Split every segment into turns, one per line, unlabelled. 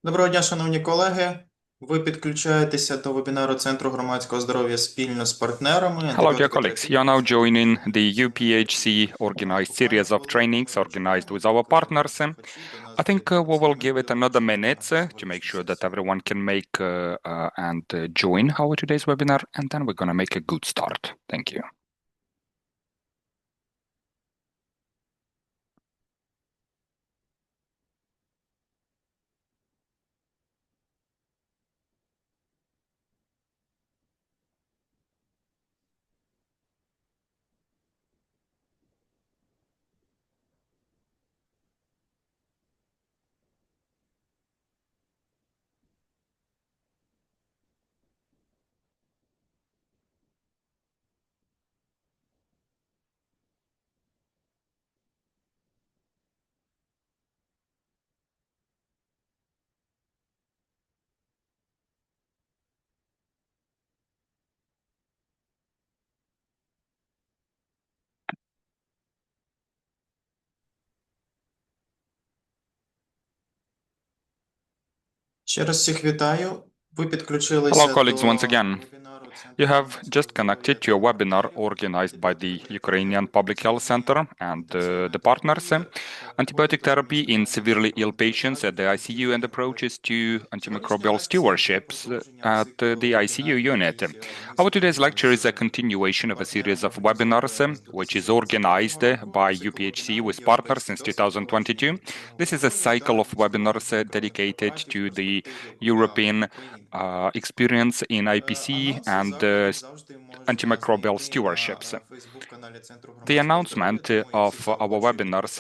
Доброго дня, шановні колеги. Ви підключаєтеся до вебінару Центру громадського здоров'я спільно з партнерами.
Hello, dear colleagues. You are now joining the UPHC organized series of trainings organized with our partners. I think we will give it another minute to make sure that everyone can make and join our today's webinar, and then we're going to make a good start. Thank you.
Ще раз всіх вітаю. Ви
Hello,
підключилися
colleagues, once
до
again.
вебінару
You
Центру
have
громадського
just
здоров'я
connected to a webinar organized by the Ukrainian Public Health Center and the partners. Antibiotic therapy in severely ill patients at the ICU and approaches to antimicrobial stewardship at the ICU unit. Our today's lecture is a continuation of a series of webinars which is organized by UPHC with partners since 2022. This is a cycle of webinars dedicated to the European experience in IPC and antimicrobial stewardships. The announcement of our webinars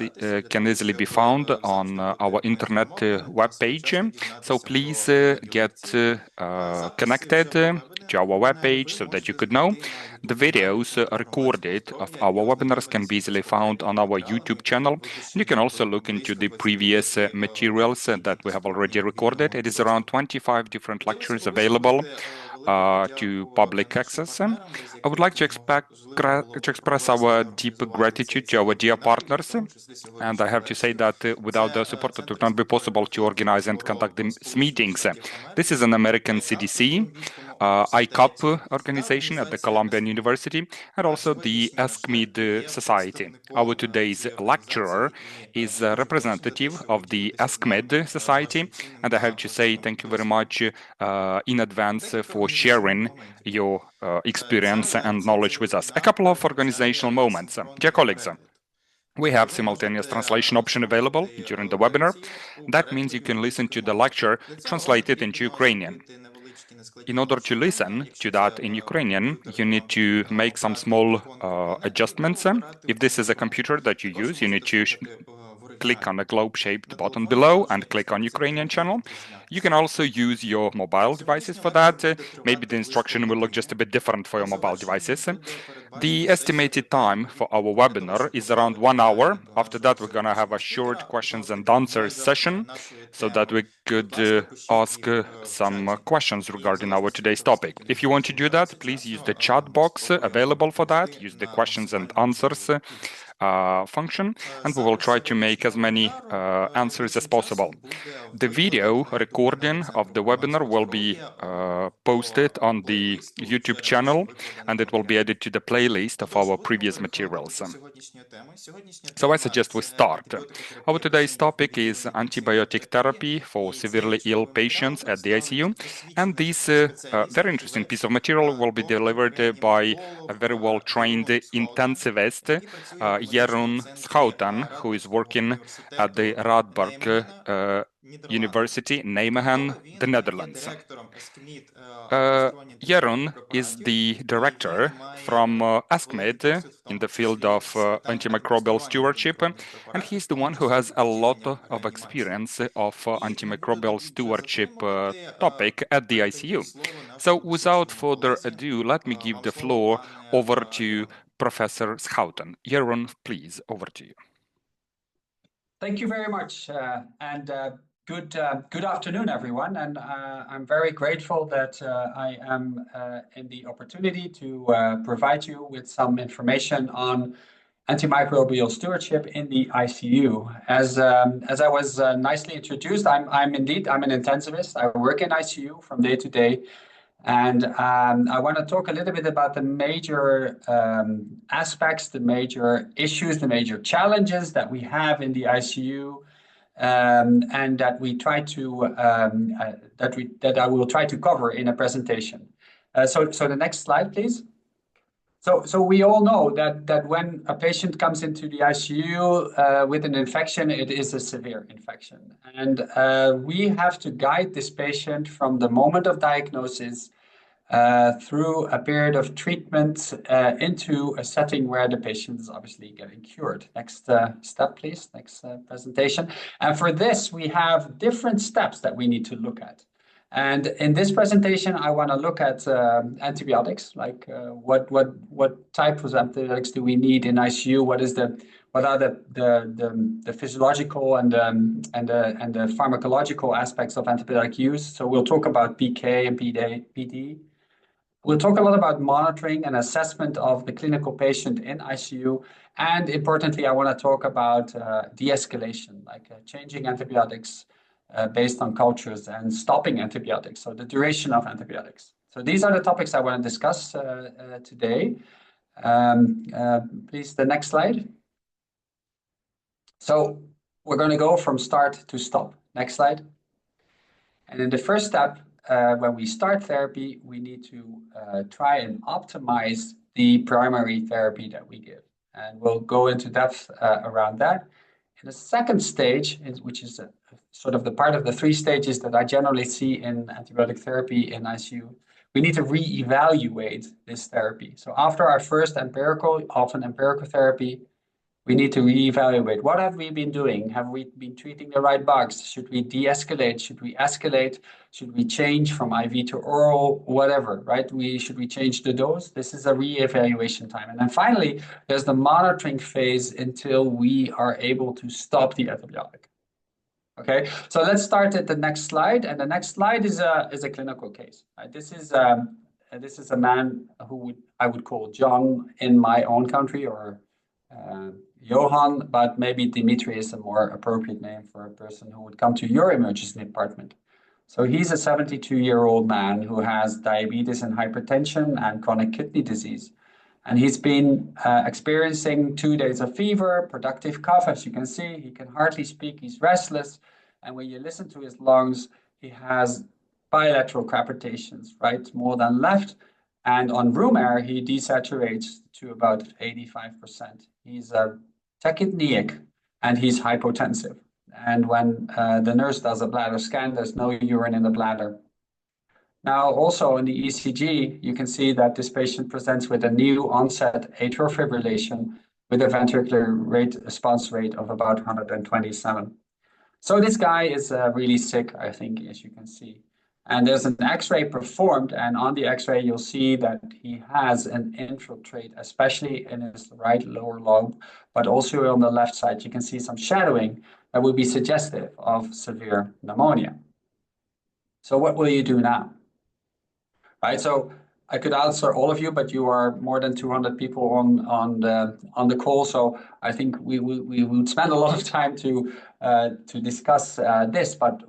can easily be found on our internet webpage, so please get connected to our webpage so that you could know. The videos recorded of our webinars can be easily found on our YouTube channel. You can also look into the previous materials that we have already recorded. It is around 25 different lectures available to public access. I would like to express our deep gratitude to our dear partners, and I have to say that without their support it would not be possible to organize and conduct these meetings. This is an American CDC, ICOP organization at the Columbian University, and also the ESCMID Society. Our today's lecturer is a representative of the ESCMID Society, and I have to say thank you very much in advance for sharing your experience and knowledge with us. A couple of organizational moments. Dear colleagues, we have simultaneous translation option available during the webinar. That means you can listen to the lecture translated into Ukrainian. In order to listen to that in Ukrainian, you need to make some small adjustments. If this is a computer that you use, you need to click on the globe-shaped button below and click on Ukrainian channel. You can also use your mobile devices for that. Maybe the instruction will look just a bit different for your mobile devices. The estimated time for our webinar is around 1 hour. After that, we're going to have a short questions and answers session so that we could ask some questions regarding our today's topic. If you want to do that, please use the chat box available for that. Use the questions and answers function, and we will try to make as many answers as possible. The video recording of the webinar will be posted on the YouTube channel, and it will be added to the playlist of our previous materials. So I suggest we start. Our today's topic is antibiotic therapy for severely ill patients at the ICU, and this very interesting piece of material will be delivered by a very well-trained intensivist, Jeroen Schouten, who is working at the Radboundumc University, Nijmegen, the Netherlands. Jeroen is the director from ESCMID in the field of antimicrobial stewardship, and he's the one who has a lot of experience of antimicrobial stewardship topic at the ICU. So without further ado, let me give the floor over to Professor Schouten. Jeroen, please, over to you.
Thank you very much, and good afternoon, everyone. And I'm very grateful that I am in the opportunity to provide you with some information on antimicrobial stewardship in the ICU. As I was nicely introduced, I'm an intensivist. I work in ICU from day to day. And I want to talk a little bit about the major aspects, the major issues, the major challenges that we have in the ICU, and that we try to that I will try to cover in a presentation. So the next slide, please. So we all know that when a patient comes into the ICU with an infection, it is a severe infection. And we have to guide this patient from the moment of diagnosis through a period of treatment into a setting where the patient is obviously getting cured. Next step, please. Next presentation. And for this, we have different steps that we need to look at. And in this presentation, I want to look at antibiotics, like what type of antibiotics do we need in ICU? What are the physiological and the pharmacological aspects of antibiotic use? So we'll talk about PK and PD. We'll talk a lot about monitoring and assessment of the clinical patient in ICU. And importantly, I want to talk about de-escalation, like changing antibiotics based on cultures and stopping antibiotics, so the duration of antibiotics. So these are the topics I want to discuss today. Please, the next slide. So we're going to go from start to stop. Next slide. And in the first step, when we start therapy, we need to try and optimize the primary therapy that we give. And we'll go into depth around that. In the second stage, which is sort of the part of the three stages that I generally see in antibiotic therapy in ICU, we need to reevaluate this therapy. So after our first often empirical therapy, we need to reevaluate. What have we been doing? Have we been treating the right bugs? Should we de-escalate? Should we escalate? Should we change from IV to oral? Whatever, right? Should we change the dose? This is a re-evaluation time. And then finally, there's the monitoring phase until we are able to stop the antibiotic. Okay, so let's start at the next slide. And the next slide is a clinical case. Right? This is a man who I would call John in my own country, or Johan, but maybe Dimitri is a more appropriate name for a person who would come to your emergency department. So he's a 72-year-old man who has diabetes and hypertension and chronic kidney disease. And he's been experiencing 2 days of fever, productive cough, as you can see. He can hardly speak, he's restless. And when you listen to his lungs, he has bilateral crepitations, right? More than left. And on room air, he desaturates to about 85%. He's tachypneic and he's hypotensive. And when the nurse does a bladder scan, there's no urine in the bladder. Now, also in the ECG, you can see that this patient presents with a new onset atrial fibrillation with a ventricular response rate of about 127. So this guy is really sick, I think, as you can see. And there's an X-ray performed, and on the X-ray, you'll see that he has an infiltrate, especially in his right lower lobe, but also on the left side, you can see some shadowing that would be suggestive of severe pneumonia. So what will you do now? Right, so I could answer all of you, but you are more than 200 people on the call, so I think we would spend a lot of time to discuss this. But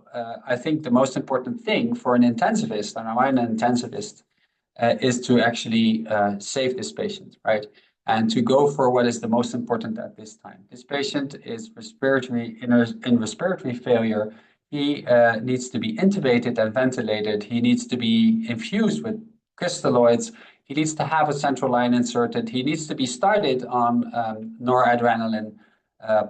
I think the most important thing for an intensivist, and I'm an intensivist, is to actually save this patient, right? And to go for what is the most important at this time. This patient is in respiratory failure. He needs to be intubated and ventilated. He needs to be infused with crystalloids. He needs to have a central line inserted. He needs to be started on noradrenaline,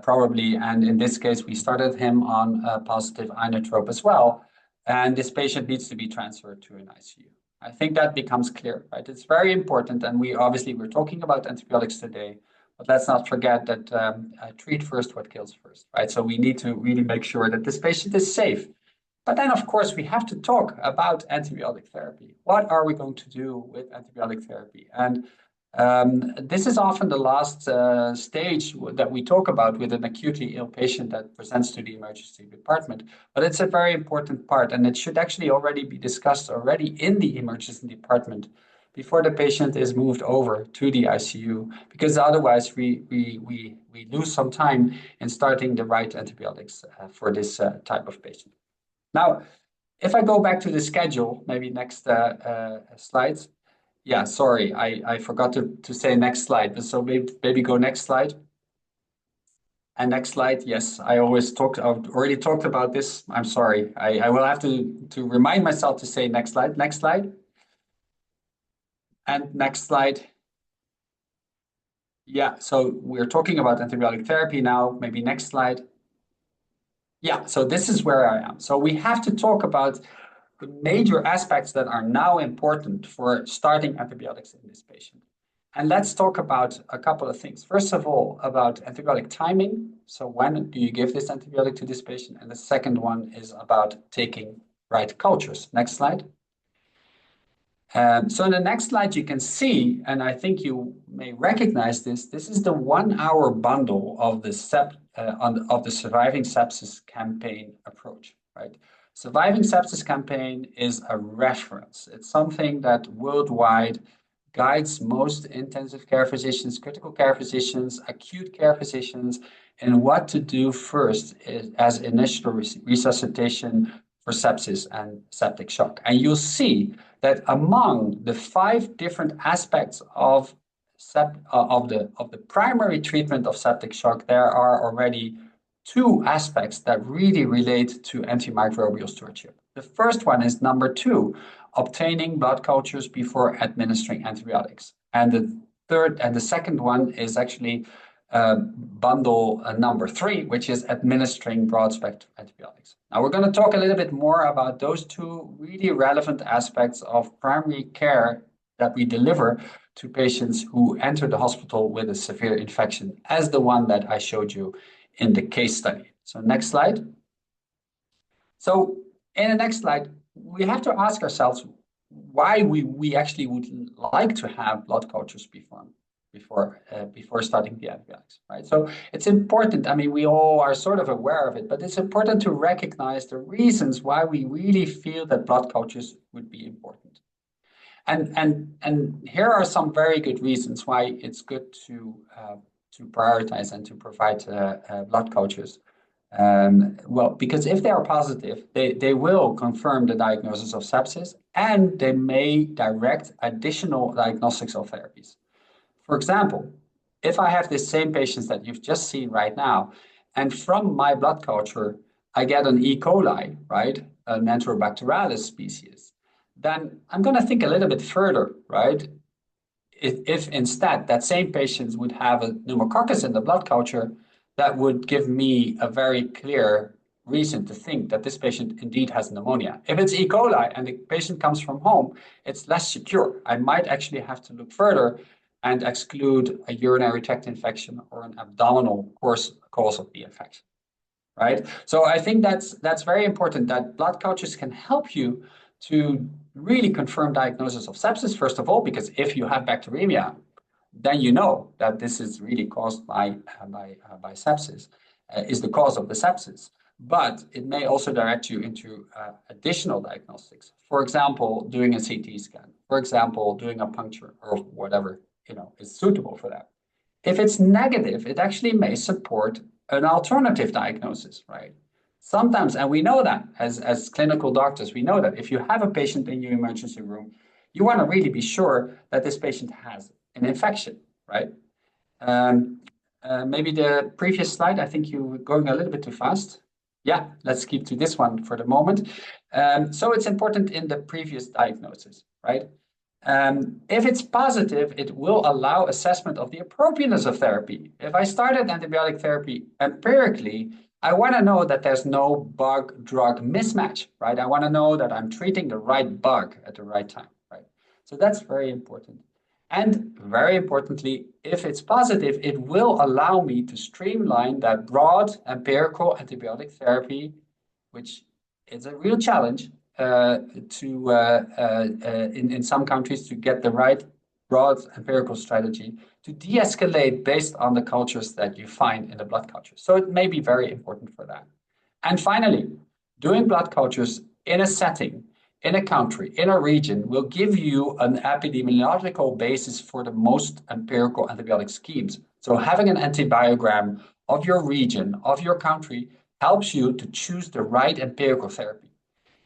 probably. And in this case, we started him on positive inotrope as well. And this patient needs to be transferred to an ICU. I think that becomes clear, right? It's very important. And we're talking about antibiotics today. But let's not forget that treat first what kills first, right? So we need to really make sure that this patient is safe. But then, of course, we have to talk about antibiotic therapy. What are we going to do with antibiotic therapy? And this is often the last stage that we talk about with an acutely ill patient that presents to the emergency department. But it's a very important part, and it should actually already be discussed already in the emergency department, before the patient is moved over to the ICU, because otherwise we lose some time in starting the right antibiotics for this type of patient. Now, if I go back to the schedule, maybe next slides. Yeah, sorry, I forgot to say next slide, but so maybe go next slide. And next slide, yes, I've already talked about this. I'm sorry, I will have to remind myself to say next slide, and next slide. Yeah, so we're talking about antibiotic therapy now, maybe next slide. Yeah, so this is where I am. So we have to talk about the major aspects that are now important for starting antibiotics in this patient. And let's talk about a couple of things. First of all, about antibiotic timing. So when do you give this antibiotic to this patient? And the second one is about taking right cultures. Next slide. So in the next slide, you can see, and I think you may recognize this, this is the 1 hour bundle of the Surviving Sepsis Campaign approach, right? Surviving Sepsis Campaign is a reference. It's something that worldwide guides most intensive care physicians, critical care physicians, acute care physicians, in what to do first as initial resuscitation for sepsis and septic shock. And you'll see that among the 5 different aspects of the primary treatment of septic shock, there are already 2 aspects that really relate to antimicrobial stewardship. The first one is number 2, obtaining blood cultures before administering antibiotics. And the second one is actually bundle number 3, which is administering broad-spectrum antibiotics. Now, we're going to talk a little bit more about those 2 really relevant aspects of primary care that we deliver to patients who enter the hospital with a severe infection, as the one that I showed you in the case study. So next slide. So in the next slide, we have to ask ourselves why we actually would like to have blood cultures before starting the antibiotics, right? So it's important. I mean, we all are sort of aware of it, but it's important to recognize the reasons why we really feel that blood cultures would be important. And here are some very good reasons why it's good to prioritize and to provide blood cultures. Well, because if they are positive, they will confirm the diagnosis of sepsis, and they may direct additional diagnostics or therapies. For example, if I have the same patients that you've just seen right now, and from my blood culture, I get an E. coli, right, an Enterobacterialis species, then I'm going to think a little bit further, right? If instead that same patient would have a pneumococcus in the blood culture, that would give me a very clear reason to think that this patient indeed has pneumonia. If it's E. coli and the patient comes from home, it's less secure. I might actually have to look further and exclude a urinary tract infection or an abdominal cause of the infection, right? So I think that's very important, that blood cultures can help you to really confirm diagnosis of sepsis, first of all, because if you have bacteremia, then you know that this is really caused by sepsis, is the cause of the sepsis. But it may also direct you into additional diagnostics. For example, doing a CT scan. For example, doing a puncture or whatever is suitable for that. If it's negative, it actually may support an alternative diagnosis, right? Sometimes, and we know that as clinical doctors, we know that if you have a patient in your emergency room, you want to really be sure that this patient has an infection, right? Maybe the previous slide, I think you were going a little bit too fast. Yeah, let's keep to this one for the moment. So it's important in the previous diagnosis, right? If it's positive, it will allow assessment of the appropriateness of therapy. If I started antibiotic therapy empirically, I want to know that there's no bug-drug mismatch, right? I want to know that I'm treating the right bug at the right time, right? So that's very important. And very importantly, if it's positive, it will allow me to streamline that broad empirical antibiotic therapy, which is a real challenge in some countries to get the right broad empirical strategy to de-escalate based on the cultures that you find in the blood cultures. So it may be very important for that. And finally, doing blood cultures in a setting in a country, in a region, will give you an epidemiological basis for the most empirical antibiotic schemes. So having an antibiogram of your region, of your country, helps you to choose the right empirical therapy.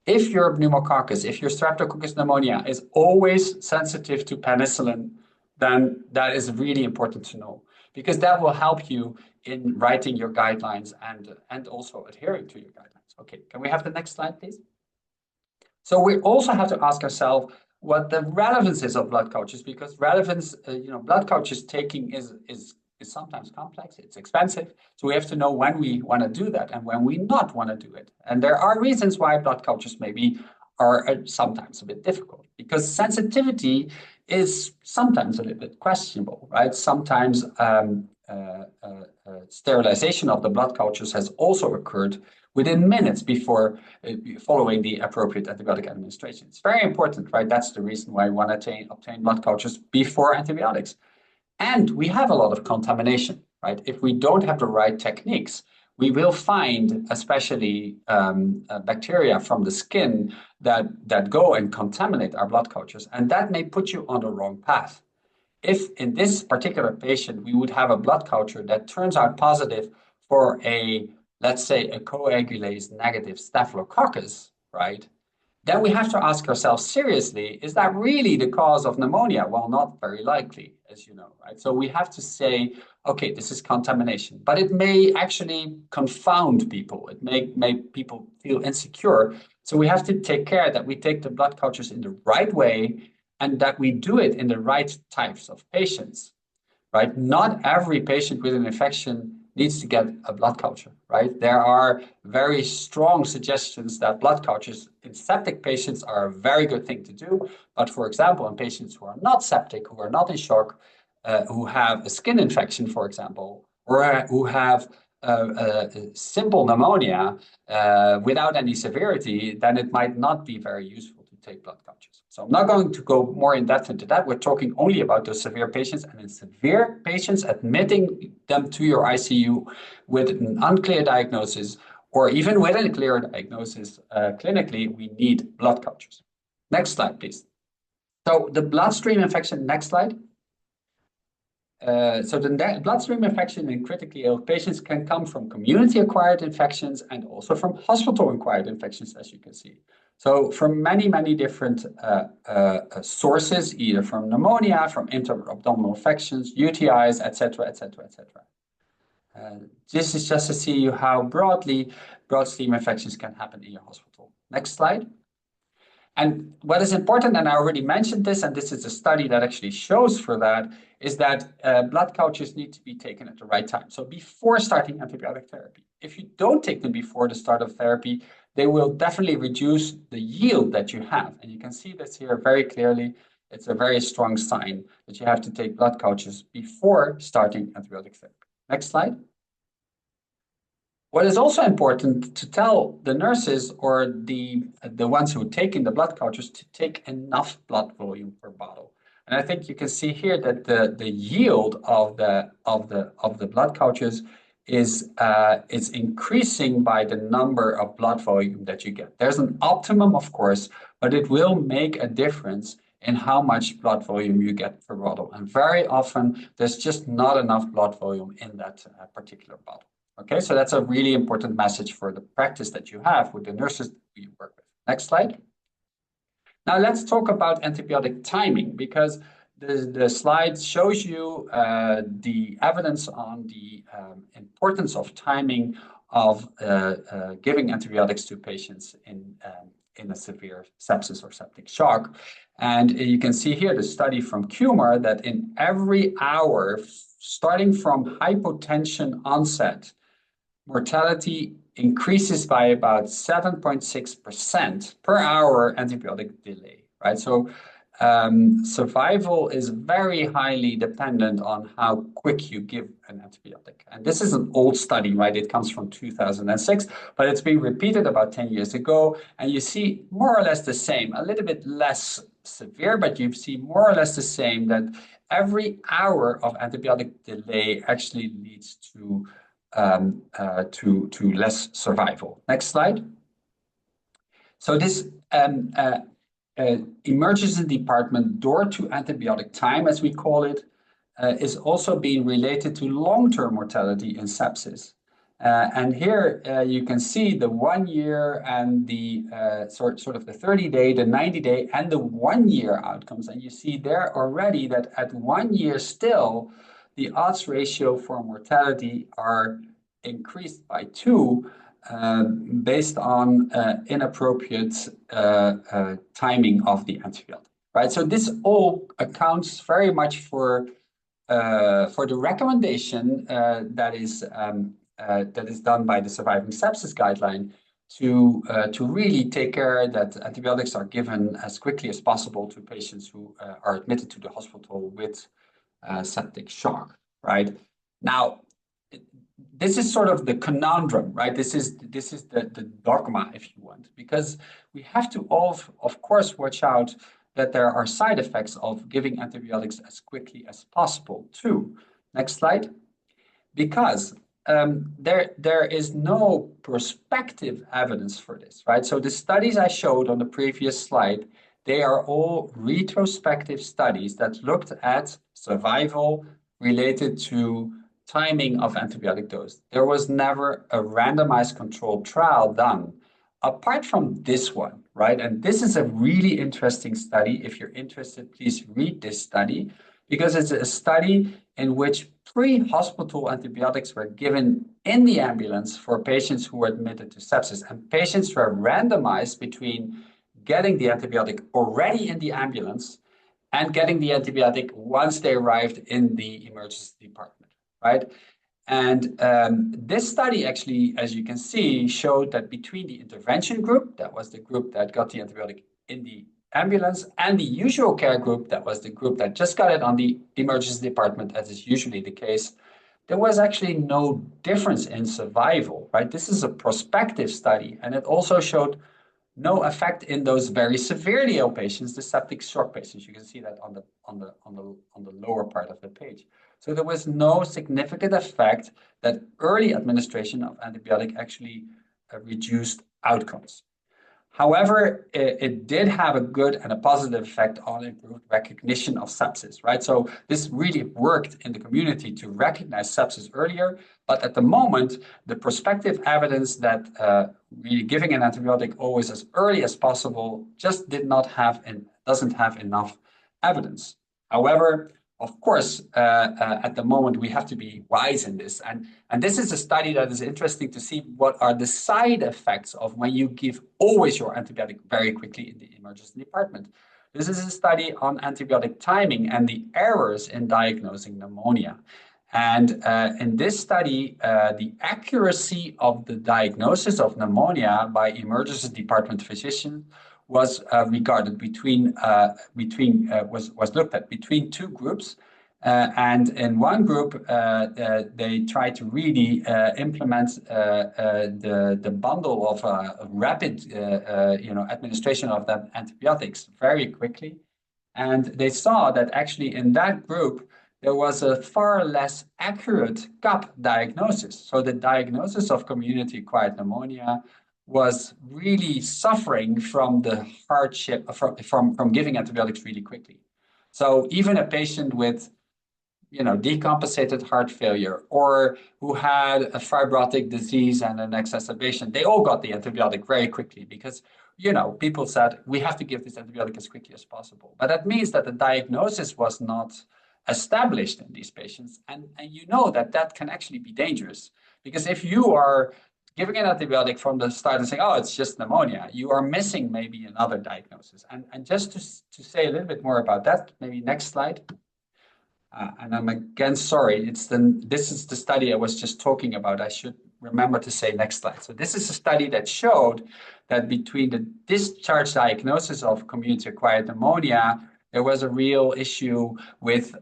If your pneumococcus, if your streptococcus pneumonia is always sensitive to penicillin, then that is really important to know, because that will help you in writing your guidelines and also adhering to your guidelines. Okay, can we have the next slide, please? So we also have to ask ourselves what the relevance is of blood cultures, because relevance, blood cultures taking is sometimes complex, it's expensive. So we have to know when we want to do that and when we not want to do it. And there are reasons why blood cultures maybe are sometimes a bit difficult, because sensitivity is sometimes a little bit questionable, right? Sometimes sterilization of the blood cultures has also occurred within minutes before following the appropriate antibiotic administration. It's very important, right? That's the reason why we want to obtain blood cultures before antibiotics. And we have a lot of contamination, right? If we don't have the right techniques, we will find especially bacteria from the skin that go and contaminate our blood cultures, and that may put you on the wrong path. If in this particular patient, we would have a blood culture that turns out positive for let's say a coagulase negative staphylococcus, right? Then we have to ask ourselves seriously, is that really the cause of pneumonia? Well, not very likely, as you know, right? So we have to say, okay, this is contamination, but it may actually confound people. It may make people feel insecure. So we have to take care that we take the blood cultures in the right way and that we do it in the right types of patients, right? Not every patient with an infection needs to get a blood culture, right? There are very strong suggestions that blood cultures in septic patients are a very good thing to do. But for example, in patients who are not septic, who are not in shock, who have a skin infection, for example, or who have simple pneumonia without any severity, then it might not be very useful to take blood cultures. So I'm not going to go more in depth into that. We're talking only about those severe patients, and in severe patients, admitting them to your ICU with an unclear diagnosis or even with a clear diagnosis clinically, we need blood cultures. Next slide, please. So the bloodstream infection, next slide. So the bloodstream infection in critically ill patients can come from community-acquired infections and also from hospital-acquired infections, as you can see. So from many, many different sources, either from pneumonia, from intra-abdominal infections, UTIs, etc., etc., etc. This is just to see how bloodstream infections can happen in your hospital. Next slide. And what is important, and I already mentioned this, and this is a study that actually shows for that, is that blood cultures need to be taken at the right time. So before starting antibiotic therapy. If you don't take them before the start of therapy, they will definitely reduce the yield that you have. And you can see this here very clearly. It's a very strong sign that you have to take blood cultures before starting antibiotic therapy. Next slide. What is also important to tell the nurses or the ones who are taking the blood cultures to take enough blood volume per bottle. And I think you can see here that the yield of the blood cultures is increasing by the number of blood volume that you get. There's an optimum, of course, but it will make a difference in how much blood volume you get per bottle. And very often, there's just not enough blood volume in that particular bottle. Okay, so that's a really important message for the practice that you have with the nurses that you work with. Next slide. Now let's talk about antibiotic timing, because the slide shows you the evidence on the importance of timing of giving antibiotics to patients in a severe sepsis or septic shock. And you can see here the study from QMAR that in every hour, starting from hypotension onset, mortality increases by about 7.6% per hour antibiotic delay, right? So survival is very highly dependent on how quick you give an antibiotic. And this is an old study, right? It comes from 2006, but it's been repeated about 10 years ago. And you see more or less the same, a little bit less severe, but you see more or less the same, that every hour of antibiotic delay actually leads to less survival. Next slide. So this emergency department door-to antibiotic time, as we call it, is also being related to long-term mortality in sepsis. And here you can see the 1 year and the sort of the 30-day, the 90-day, and the 1 year outcomes. And you see there already that at 1 year still, the odds ratio for mortality are increased by 2 based on inappropriate timing of the antibiotic, right? So this all accounts very much for the recommendation that is done by the Surviving Sepsis Guideline to really take care that antibiotics are given as quickly as possible to patients who are admitted to the hospital with septic shock, right? Now, this is sort of the conundrum, right? This is the dogma, if you want, because we have to of course watch out that there are side effects of giving antibiotics as quickly as possible too. Next slide. Because there is no prospective evidence for this, right? So the studies I showed on the previous slide, they are all retrospective studies that looked at survival related to timing of antibiotic dose. There was never a randomized controlled trial done apart from this one, right? And this is a really interesting study. If you're interested, please read this study, because it's a study in which pre-hospital antibiotics were given in the ambulance for patients who were admitted to sepsis, and patients were randomized between getting the antibiotic already in the ambulance and getting the antibiotic once they arrived in the emergency department, right? And this study actually, as you can see, showed that between the intervention group, that was the group that got the antibiotic in the ambulance, and the usual care group, that was the group that just got it on the emergency department, as is usually the case, there was actually no difference in survival, right? This is a prospective study, and it also showed no effect in those very severely ill patients, the septic shock patients. You can see that on the lower part of the page. So there was no significant effect that early administration of antibiotic actually reduced outcomes. However, it did have a good and a positive effect on improved recognition of sepsis, right? So this really worked in the community to recognize sepsis earlier, but at the moment, the prospective evidence that really giving an antibiotic always as early as possible just doesn't have enough evidence. However, of course, at the moment, we have to be wise in this. And this is a study that is interesting to see what are the side effects of when you give always your antibiotic very quickly in the emergency department. This is a study on antibiotic timing and the errors in diagnosing pneumonia. And in this study, the accuracy of the diagnosis of pneumonia by emergency department physician was regarded was looked at between two groups, and in one group they tried to really implement the bundle of rapid administration of the antibiotics very quickly, and they saw that actually in that group there was a far less accurate CAP diagnosis. So the diagnosis of community-acquired pneumonia was really suffering from the hardship from giving antibiotics really quickly. So even a patient with, decompensated heart failure, or who had a fibrotic disease and an exacerbation, they all got the antibiotic very quickly because, people said, we have to give this antibiotic as quickly as possible. But that means that the diagnosis was not established in these patients. And that can actually be dangerous, because if you are giving an antibiotic from the start and saying, oh, it's just pneumonia, you are missing maybe another diagnosis. And just to say a little bit more about that, maybe next slide. And I'm again sorry, this is the study I was just talking about. I should remember to say next slide. So this is a study that showed that between the discharge diagnosis of community-acquired pneumonia, there was a real issue with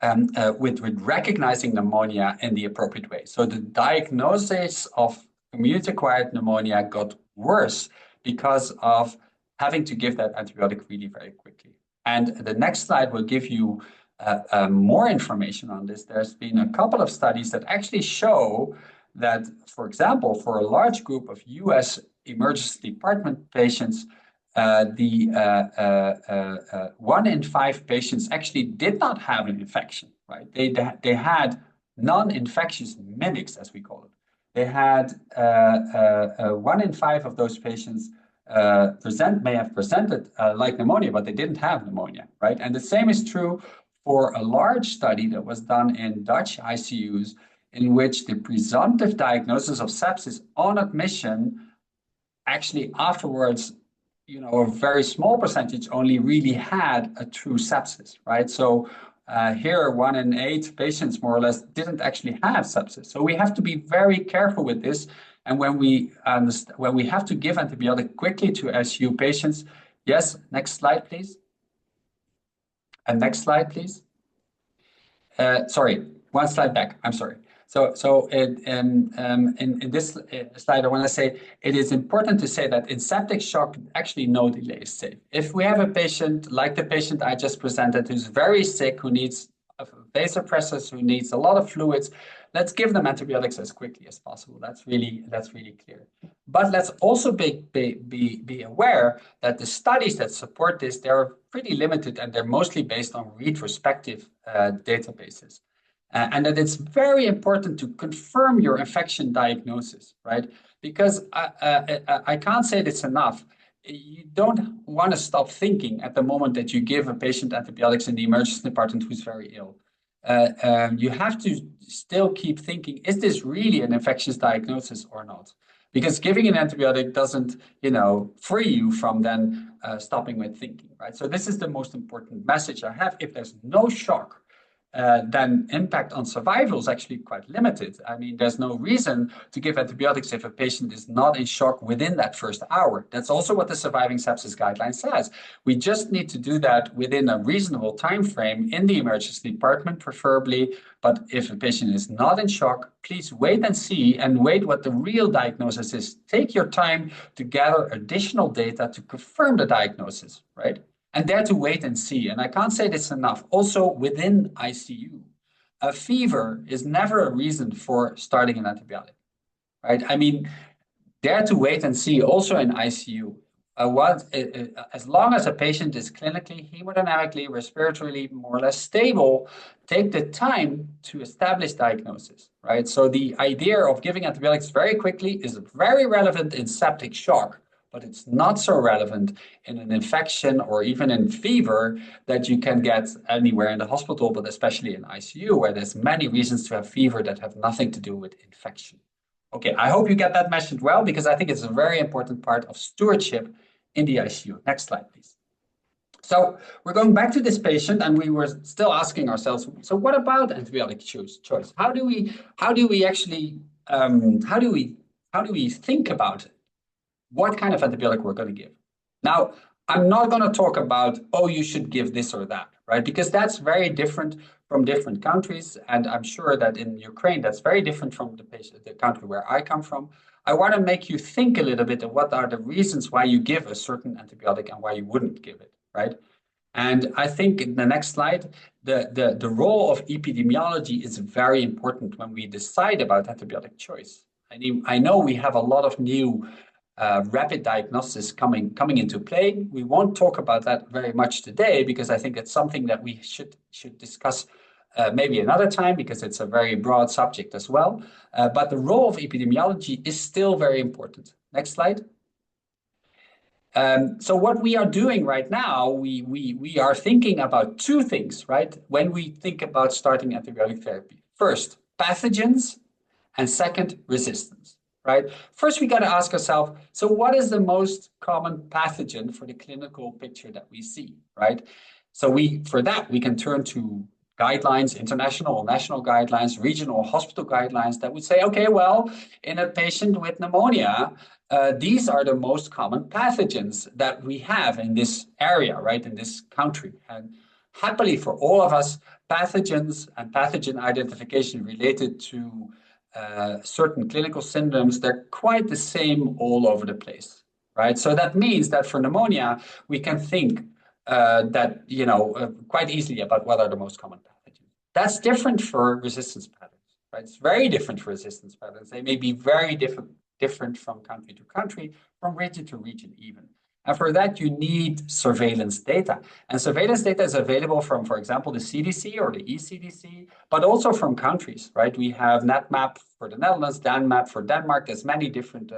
recognizing pneumonia in the appropriate way. So the diagnosis of community-acquired pneumonia got worse because of having to give that antibiotic really very quickly. And the next slide will give you more information on this. There's been a couple of studies that actually show that, for example, for a large group of US emergency department patients, 1 in 5 patients actually did not have an infection, right? They had non-infectious mimics, as we call it. They had 1 in 5 of those patients may have presented like pneumonia, but they didn't have pneumonia, right? And the same is true for a large study that was done in Dutch ICUs, in which the presumptive diagnosis of sepsis on admission actually afterwards, a very small percentage only really had a true sepsis, right? So here, 1 in 8 patients, more or less, didn't actually have sepsis. So we have to be very careful with this. And when we have to give antibiotic quickly to ICU patients, yes, next slide, please. And next slide, please. Sorry, one slide back. I'm sorry. So in this slide, I want to say it is important to say that in septic shock, actually no delay is safe. If we have a patient like the patient I just presented, who's very sick, who needs vasopressors, who needs a lot of fluids, let's give them antibiotics as quickly as possible. That's really clear. But let's also be aware that the studies that support this, they're pretty limited, and they're mostly based on retrospective databases. And that it's very important to confirm your infection diagnosis, right? Because I can't say this enough. You don't want to stop thinking at the moment that you give a patient antibiotics in the emergency department who's very ill. You have to still keep thinking, is this really an infectious diagnosis or not? Because giving an antibiotic doesn't, free you from then stopping with thinking, right? So this is the most important message I have. If there's no shock, then impact on survival is actually quite limited. I mean, there's no reason to give antibiotics if a patient is not in shock within that first hour. That's also what the surviving sepsis guideline says. We just need to do that within a reasonable time frame in the emergency department, preferably. But if a patient is not in shock, please wait and see, and wait what the real diagnosis is. Take your time to gather additional data to confirm the diagnosis, right? And dare to wait and see. And I can't say this enough. Also, within ICU, a fever is never a reason for starting an antibiotic, right? I mean, dare to wait and see also in ICU. As long as a patient is clinically, hemodynamically, respiratorily more or less stable, take the time to establish diagnosis, right? So the idea of giving antibiotics very quickly is very relevant in septic shock, but it's not so relevant in an infection or even in fever that you can get anywhere in the hospital, but especially in ICU, where there's many reasons to have fever that have nothing to do with infection. Okay, I hope you get that message well, because I think it's a very important part of stewardship in the ICU. Next slide, please. So we're going back to this patient, and we were still asking ourselves, so what about antibiotic choice? How do we think about it? What kind of antibiotic we're going to give? Now, I'm not going to talk about, oh, you should give this or that, right? Because that's very different from different countries. And I'm sure that in Ukraine, that's very different from the country where I come from. I want to make you think a little bit of what are the reasons why you give a certain antibiotic and why you wouldn't give it, right? And I think in the next slide, the role of epidemiology is very important when we decide about antibiotic choice. I know we have a lot of new rapid diagnosis coming into play. We won't talk about that very much today, because I think it's something that we should discuss maybe another time, because it's a very broad subject as well. But the role of epidemiology is still very important. Next slide. So what we are doing right now, we are thinking about two things, right? When we think about starting antibiotic therapy. First, pathogens, and second, resistance. Right? First, we got to ask ourselves, so what is the most common pathogen for the clinical picture that we see, right? So for that, we can turn to guidelines, international or national guidelines, regional hospital guidelines that would say, okay, well, in a patient with pneumonia, these are the most common pathogens that we have in this area, right, in this country. And happily for all of us, pathogens and pathogen identification related to certain clinical symptoms, they're quite the same all over the place, right? So that means that for pneumonia, we can think quite easily about what are the most common pathogens. That's different for resistance patterns, right? It's very different for resistance patterns. They may be very different different from country to country, from region to region even. And for that, you need surveillance data. And surveillance data is available from, for example, the CDC or the ECDC, but also from countries, right? We have NetMap for the Netherlands, DanMap for Denmark. There's many different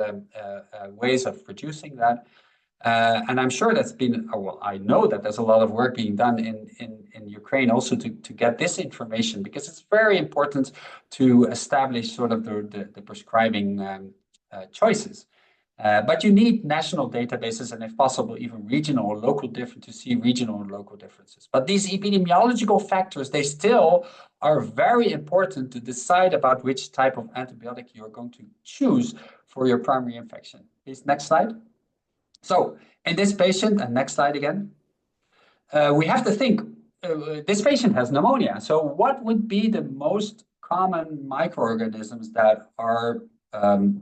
ways of producing that. And I'm sure that's been, well, I know that there's a lot of work being done in Ukraine also to get this information, because it's very important to establish sort of the prescribing choices. But you need national databases and, if possible, even regional or local to see regional and local differences. But these epidemiological factors, they still are very important to decide about which type of antibiotic you're going to choose for your primary infection. Please, next slide. So in this patient, and next slide again, we have to think, this patient has pneumonia. So what would be the most common microorganisms that are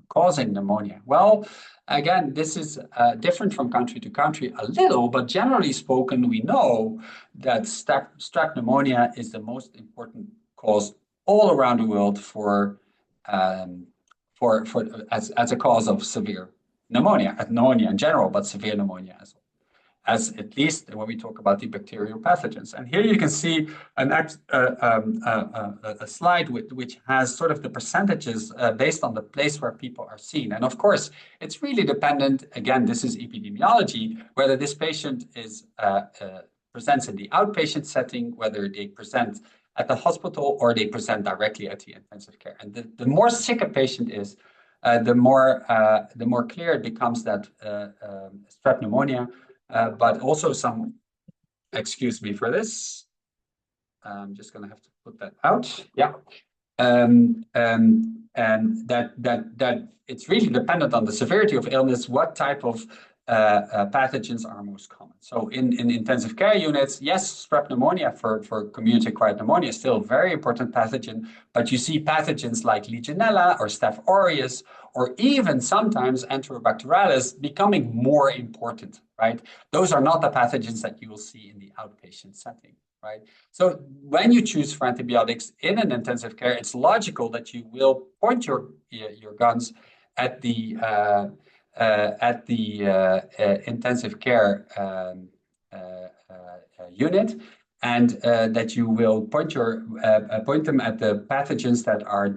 causing pneumonia? Well, again, this is different from country to country a little, but generally spoken, we know that strep pneumonia is the most important cause all around the world as a cause of severe pneumonia in general, but severe pneumonia as at least when we talk about the bacterial pathogens. And here you can see a slide which has sort of the percentages based on the place where people are seen. And of course, it's really dependent, again, this is epidemiology, whether this patient is presents in the outpatient setting, whether they present at the hospital or they present directly at the intensive care. And the more sick a patient is, the more clear it becomes that strep pneumonia, but also some, excuse me for this, I'm just going to have to put that out. Yeah, and that it's really dependent on the severity of illness, what type of pathogens are most common. So in intensive care units, yes, strep pneumonia for community-acquired pneumonia is still a very important pathogen, but you see pathogens like Legionella or Staph aureus, or even sometimes Enterobacterales becoming more important, right? Those are not the pathogens that you will see in the outpatient setting, right? So when you choose for antibiotics in an intensive care, it's logical that you will point your guns at the intensive care unit, and that you will point them at the pathogens that are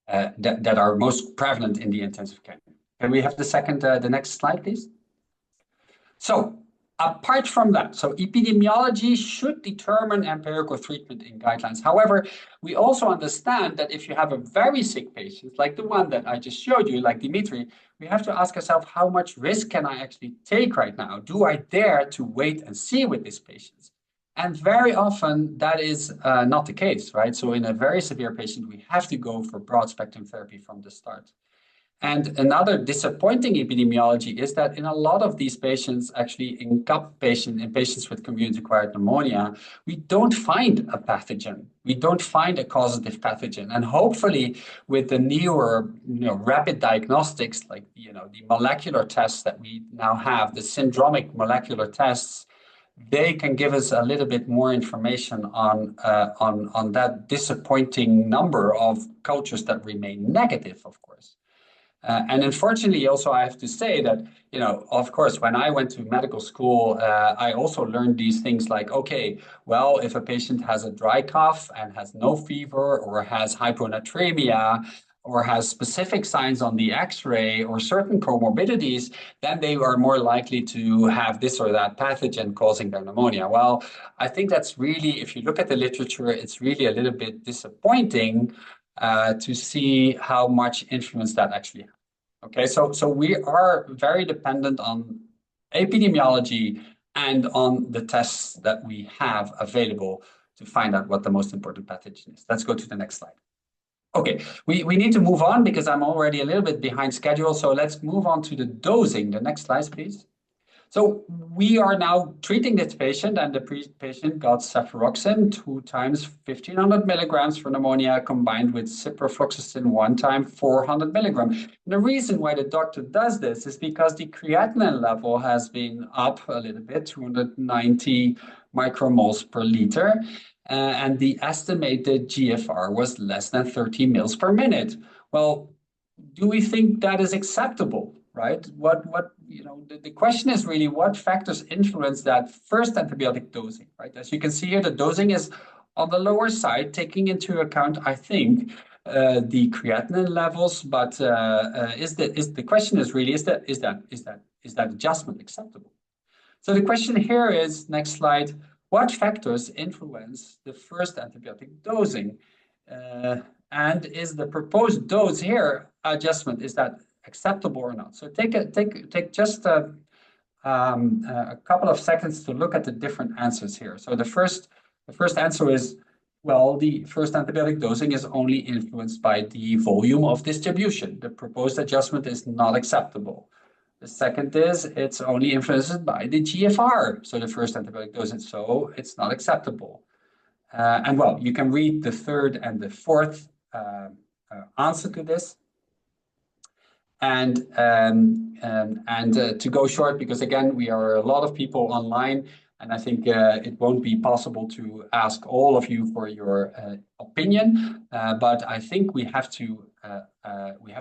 that are most prevalent in the intensive care. Can we have the next slide, please? So apart from that, so epidemiology should determine empirical treatment in guidelines. However, we also understand that if you have a very sick patient, like the one that I just showed you, like Dimitri, we have to ask ourselves, how much risk can I actually take right now? Do I dare to wait and see with this patient? And very often that is not the case, right? So in a very severe patient, we have to go for broad spectrum therapy from the start. And another disappointing epidemiology is that in a lot of these patients, actually in patients with community-acquired pneumonia, we don't find a pathogen. We don't find a causative pathogen. And hopefully with the newer, rapid diagnostics, like, the molecular tests that we now have, the syndromic molecular tests, they can give us a little bit more information on that disappointing number of cultures that remain negative, of course. And unfortunately, also, I have to say that, of course, when I went to medical school, I also learned these things like, okay, well, if a patient has a dry cough and has no fever or has hyponatremia or has specific signs on the X-ray or certain comorbidities, then they are more likely to have this or that pathogen causing their pneumonia. Well, I think that's really, if you look at the literature, it's really a little bit disappointing to see how much influence that actually has. Okay, so we are very dependent on epidemiology and on the tests that we have available to find out what the most important pathogen is. Let's go to the next slide. Okay, we need to move on because I'm already a little bit behind schedule. So let's move on to the dosing. The next slide, please. So we are now treating this patient, and the patient got cefuroxime 2 times 1,500 milligrams for pneumonia combined with ciprofloxacin 1 time 400 milligrams. And the reason why the doctor does this is because the creatinine level has been up a little bit, 290 micromoles per liter, and the estimated GFR was less than 30 mils per minute. Well, do we think that is acceptable, right? The question is really what factors influence that first antibiotic dosing, right? As you can see here, the dosing is on the lower side, taking into account, I think, the creatinine levels, but the question is really, is that adjustment acceptable? So the question here is, next slide, what factors influence the first antibiotic dosing? And is the proposed dose here adjustment, is that acceptable or not? So take just a couple of seconds to look at the different answers here. So the first answer is, well, the first antibiotic dosing is only influenced by the volume of distribution. The proposed adjustment is not acceptable. The second is it's only influenced by the GFR. So the first antibiotic dosing, so it's not acceptable. And well, you can read the third and the fourth answer to this. And to go short, because again, we are a lot of people online, and I think it won't be possible to ask all of you for your opinion. But I think we have to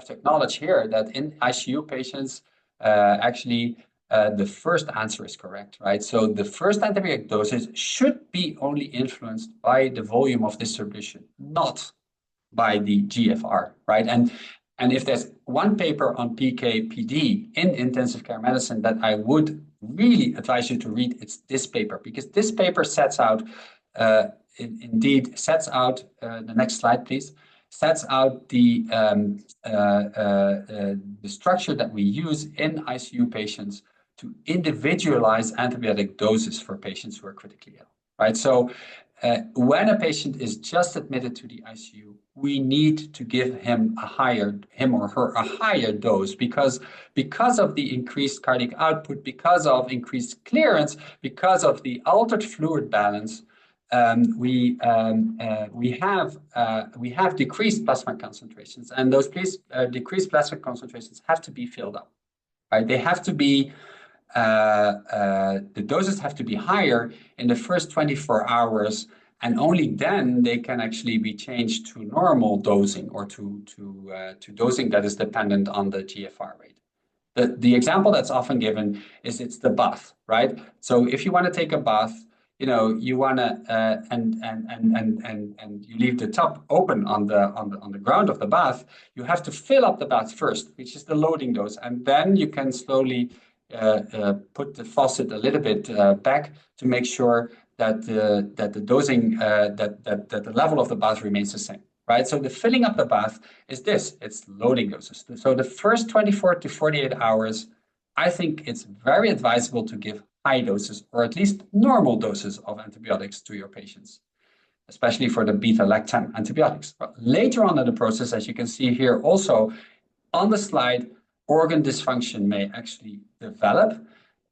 acknowledge here that in ICU patients, actually, the first answer is correct, right? So the first antibiotic doses should be only influenced by the volume of distribution, not by the GFR, right? And if there's one paper on PK/PD in intensive care medicine that I would really advise you to read, it's this paper, because this paper sets out, the next slide, please, sets out the structure that we use in ICU patients to individualize antibiotic doses for patients who are critically ill, right? So when a patient is just admitted to the ICU, we need to give him or her a higher dose because of the increased cardiac output, because of increased clearance, because of the altered fluid balance. We have decreased plasma concentrations, and those decreased plasma concentrations have to be filled up, right? They have to be the doses have to be higher in the first 24 hours, and only then they can actually be changed to normal dosing or to dosing that is dependent on the GFR rate. The example that's often given is it's the bath, right? So if you want to take a bath, you want to and you leave the tub open on the ground of the bath, you have to fill up the bath first, which is the loading dose, and then you can slowly put the faucet a little bit back to make sure that the dosing that the level of the bath remains the same, right? So the filling up the bath is it's loading doses. So the first 24 to 48 hours, I think it's very advisable to give high doses or at least normal doses of antibiotics to your patients, especially for the beta-lactam antibiotics. But later on in the process, as you can see here also on the slide, organ dysfunction may actually develop,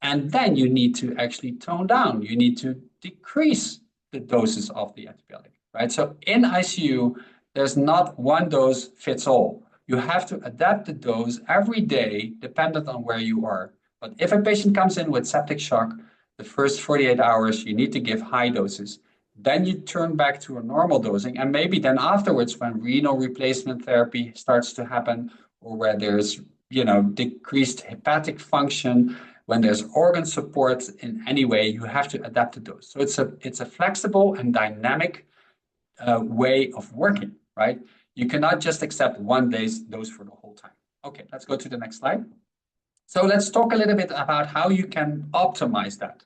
and then you need to actually tone down. You need to decrease the doses of the antibiotic, right? So in ICU, there's not one dose fits all. You have to adapt the dose every day, dependent on where you are. But if a patient comes in with septic shock, the first 48 hours, you need to give high doses. Then you turn back to a normal dosing, and maybe then afterwards, when renal replacement therapy starts to happen, or where there's decreased hepatic function, when there's organ support in any way, you have to adapt the dose. So it's a flexible and dynamic way of working, right? You cannot just accept one dose for the whole time. Okay, let's go to the next slide. So let's talk a little bit about how you can optimize that.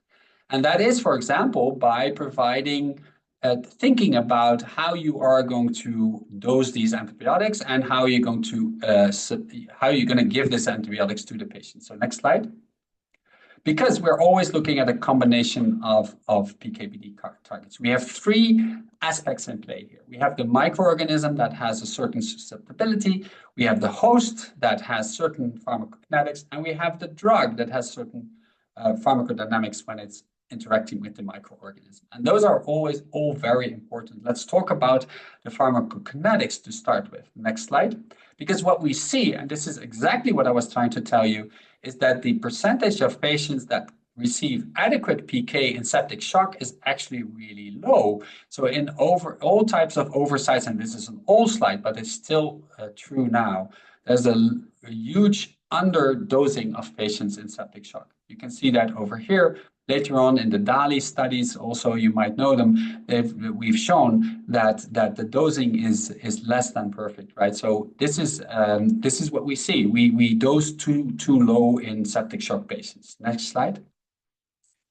And that is, for example, by providing thinking about how you are going to dose these antibiotics and how you're going to give these antibiotics to the patient. So next slide. Because we're always looking at a combination of PK/PD targets. We have three aspects in play here. We have the microorganism that has a certain susceptibility, we have the host that has certain pharmacokinetics, and we have the drug that has certain pharmacodynamics when it's interacting with the microorganism. And those are always all very important. Let's talk about the pharmacokinetics to start with. Next slide. Because what we see, and this is exactly what I was trying to tell you, is that the percentage of patients that receive adequate PK in septic shock is actually really low. So in all types of oversights, and this is an old slide, but it's still true now, there's a huge underdosing of patients in septic shock. You can see that over here. Later on in the DALI studies, also you might know them, we've shown that the dosing is less than perfect, right? So this is what we see. We dose too low in septic shock patients. Next slide.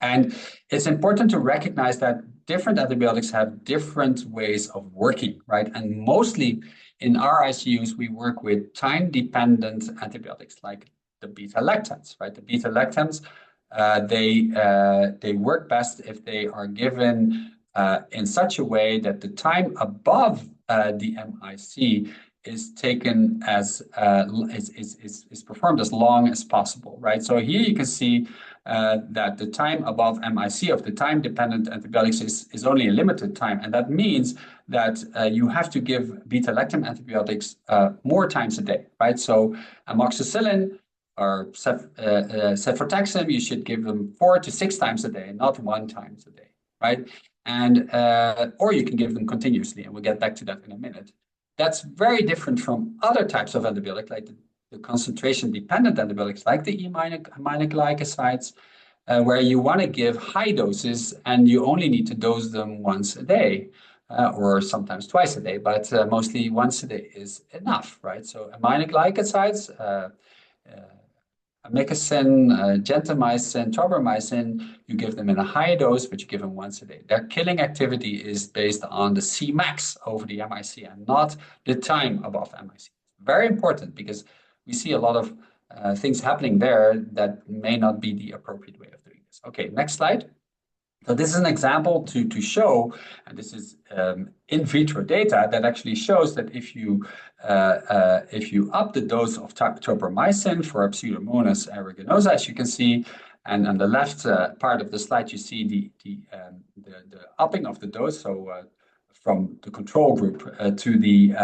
And it's important to recognize that different antibiotics have different ways of working, right? And mostly in our ICUs, we work with time-dependent antibiotics like the beta-lactams, right? The beta-lactams, they work best if they are given in such a way that the time above the MIC is taken as is performed as long as possible, right? So here you can see that the time above MIC of the time-dependent antibiotics is only a limited time, and that means that you have to give beta-lactam antibiotics more times a day, right? So amoxicillin or cefotaxime, you should give them 4 to 6 times a day, not 1 time a day, right? And or you can give them continuously, and we'll get back to that in a minute. That's very different from other types of antibiotics, like the concentration-dependent antibiotics, like the aminoglycosides, where you want to give high doses and you only need to dose them once a day, or sometimes twice a day, but mostly once a day is enough, right? So aminoglycosides, amikacin, gentamicin, tobramycin, you give them in a high dose, but you give them once a day. Their killing activity is based on the Cmax over the MIC and not the time above MIC. Very important because we see a lot of things happening there that may not be the appropriate way of doing this. Okay, next slide. So this is an example to show, and this is in vitro data that actually shows that if you up the dose of tobramycin for Pseudomonas aeruginosa, as you can see, and on the left part of the slide you see the upping of the dose, so from the control group to the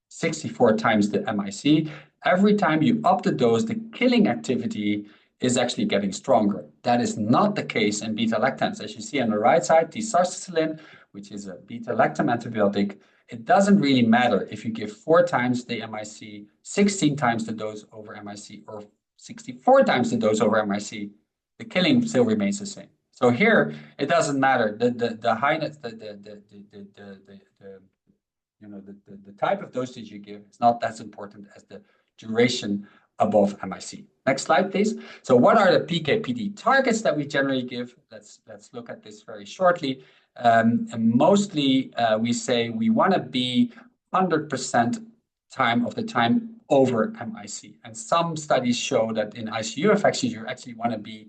64 times the MIC. Every time you up the dose, the killing activity is actually getting stronger. That is not the case in beta-lactams. As you see on the right side, tisarcicillin, which is a beta-lactam antibiotic, it doesn't really matter if you give 4 times the MIC, 16 times the dose over MIC, or 64 times the dose over MIC, the killing still remains the same. So here, it doesn't matter. The highness, the type of dosage you give is not as important as the duration above MIC. Next slide, please. So what are the PK/PD targets that we generally give? Let's look at this very shortly. And mostly, we say we want to be 100% of the time over MIC. And some studies show that in ICU infections, you actually want to be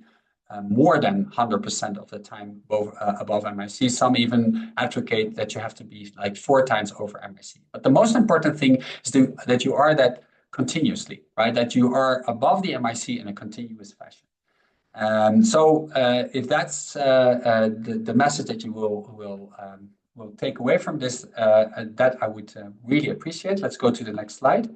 more than 100% of the time above MIC. Some even advocate that you have to be like 4 times over MIC. But the most important thing is that you are that continuously, right? That you are above the MIC in a continuous fashion. So if that's the message that you will take away from this, that I would really appreciate. Let's go to the next slide.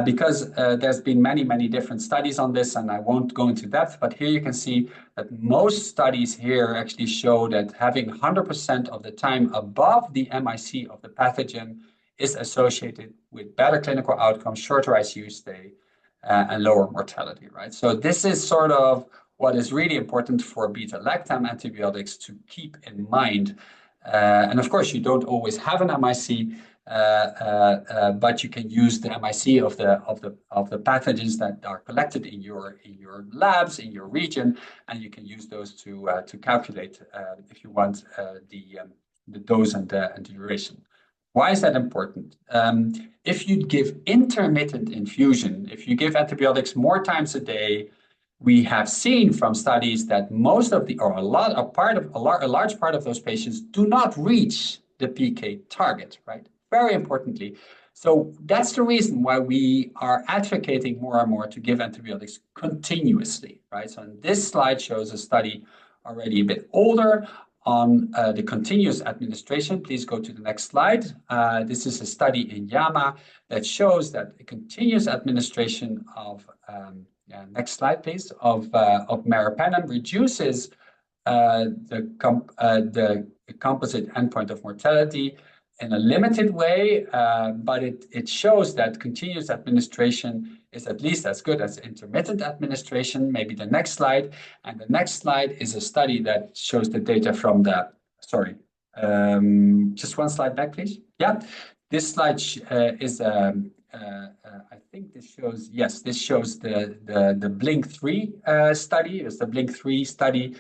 Because there's been many different studies on this, and I won't go into depth, but here you can see that most studies here actually show that having 100% of the time above the MIC of the pathogen is associated with better clinical outcomes, shorter ICU stay, and lower mortality, right? So this is sort of what is really important for beta-lactam antibiotics to keep in mind. And of course, you don't always have an MIC, but you can use the MIC of the pathogens that are collected in your labs in your region, and you can use those to calculate if you want the dose and the duration. Why is that important? If you give intermittent infusion, if you give antibiotics more times a day, we have seen from studies that most of the, or a large part of those patients do not reach the PK target, right? Very importantly. So that's the reason why we are advocating more and more to give antibiotics continuously, right? So this slide shows a study already a bit older on the continuous administration. Please go to the next slide. This is a study in JAMA that shows that a continuous administration of, next slide please, of meropenem reduces the composite endpoint of mortality in a limited way, but it shows that continuous administration is at least as good as intermittent administration. Maybe the next slide. And the next slide is a study that shows the data from the, sorry, just one slide back, please. Yeah, this slide is, I think this shows, yes, this shows the Blink-3 study. It's the Blink-3 study.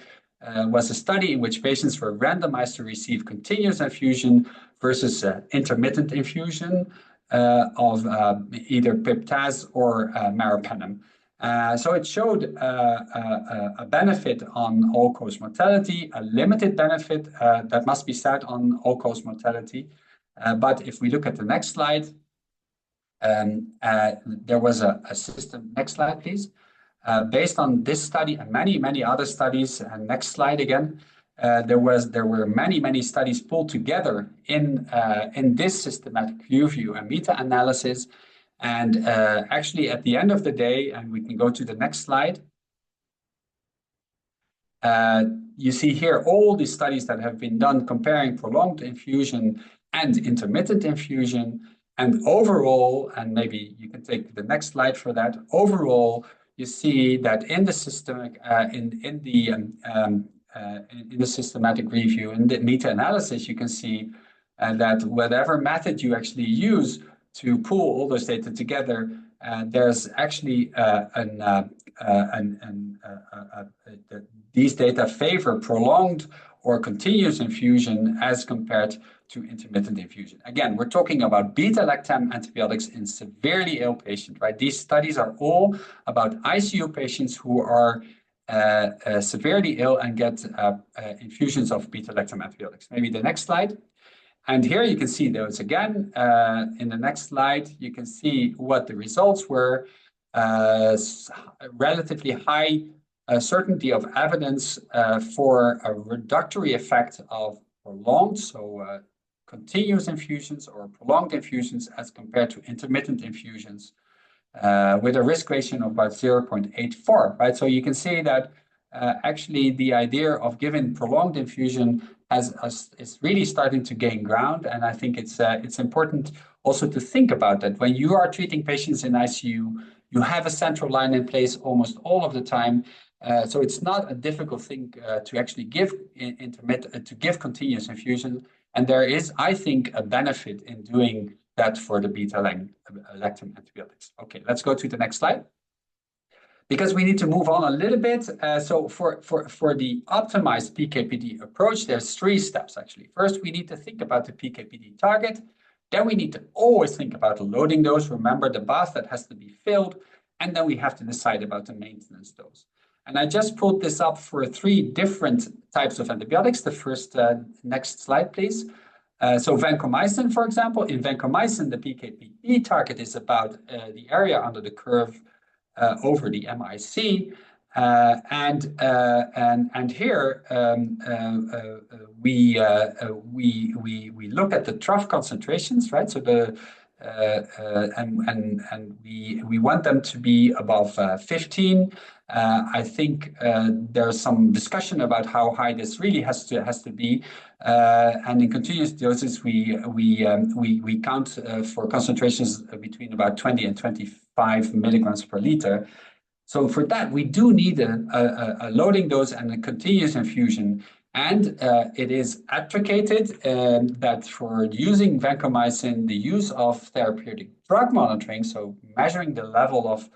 Was a study in which patients were randomized to receive continuous infusion versus intermittent infusion of either piptaz or meropenem. So it showed a benefit on all-cause mortality, a limited benefit that must be said on all-cause mortality. But if we look at the next slide, there was a system. Next slide, please. Based on this study and many other studies, and next slide again, there were many studies pulled together in this systematic review and meta-analysis. And actually, at the end of the day, and we can go to the next slide, you see here all the studies that have been done comparing prolonged infusion and intermittent infusion. And overall, and maybe you can take the next slide for that, overall, you see that in the systemic, in the systematic review, in the meta-analysis, you can see that whatever method you actually use to pull all those data together, there's actually these data favor prolonged or continuous infusion as compared to intermittent infusion. Again, we're talking about beta-lactam antibiotics in severely ill patients, right? These studies are all about ICU patients who are severely ill and get infusions of beta-lactam antibiotics. Maybe the next slide. And here you can see those again. In the next slide, you can see what the results were. Relatively high certainty of evidence for a reductory effect of prolonged, so continuous infusions or prolonged infusions as compared to intermittent infusions with a risk ratio of about 0.84, right? So you can see that actually the idea of giving prolonged infusion is really starting to gain ground. And I think it's important also to think about that. When you are treating patients in ICU, you have a central line in place almost all of the time. So it's not a difficult thing to actually give continuous infusion. And there is, I think, a benefit in doing that for the beta-lactam antibiotics. Okay, let's go to the next slide. Because we need to move on a little bit. So for the optimized PK/PD approach, there's 3 steps actually. First, we need to think about the PK/PD target. Then we need to always think about the loading dose. Remember the bath that has to be filled. And then we have to decide about the maintenance dose. And I just pulled this up for 3 different types of antibiotics. The first, next slide, please. So vancomycin, for example, in vancomycin, the PK/PD target is about the area under the curve over the MIC. And here we look at the trough concentrations, right? So we want them to be above 15. I think there's some discussion about how high this really has to be. And in continuous doses, we count for concentrations between about 20 and 25 milligrams per liter. So for that, we do need a loading dose and a continuous infusion. And it is advocated that for using vancomycin, the use of therapeutic drug monitoring, so measuring the level of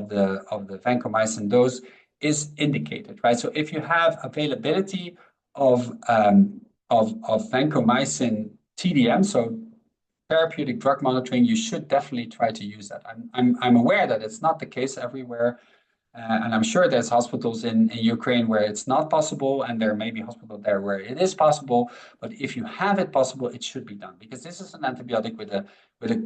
the vancomycin dose, is indicated, right? So if you have availability of vancomycin TDM, so therapeutic drug monitoring, you should definitely try to use that. I'm aware that it's not the case everywhere. And I'm sure there's hospitals in Ukraine where it's not possible, and there may be hospitals there where it is possible. But if you have it possible, it should be done, because this is an antibiotic with a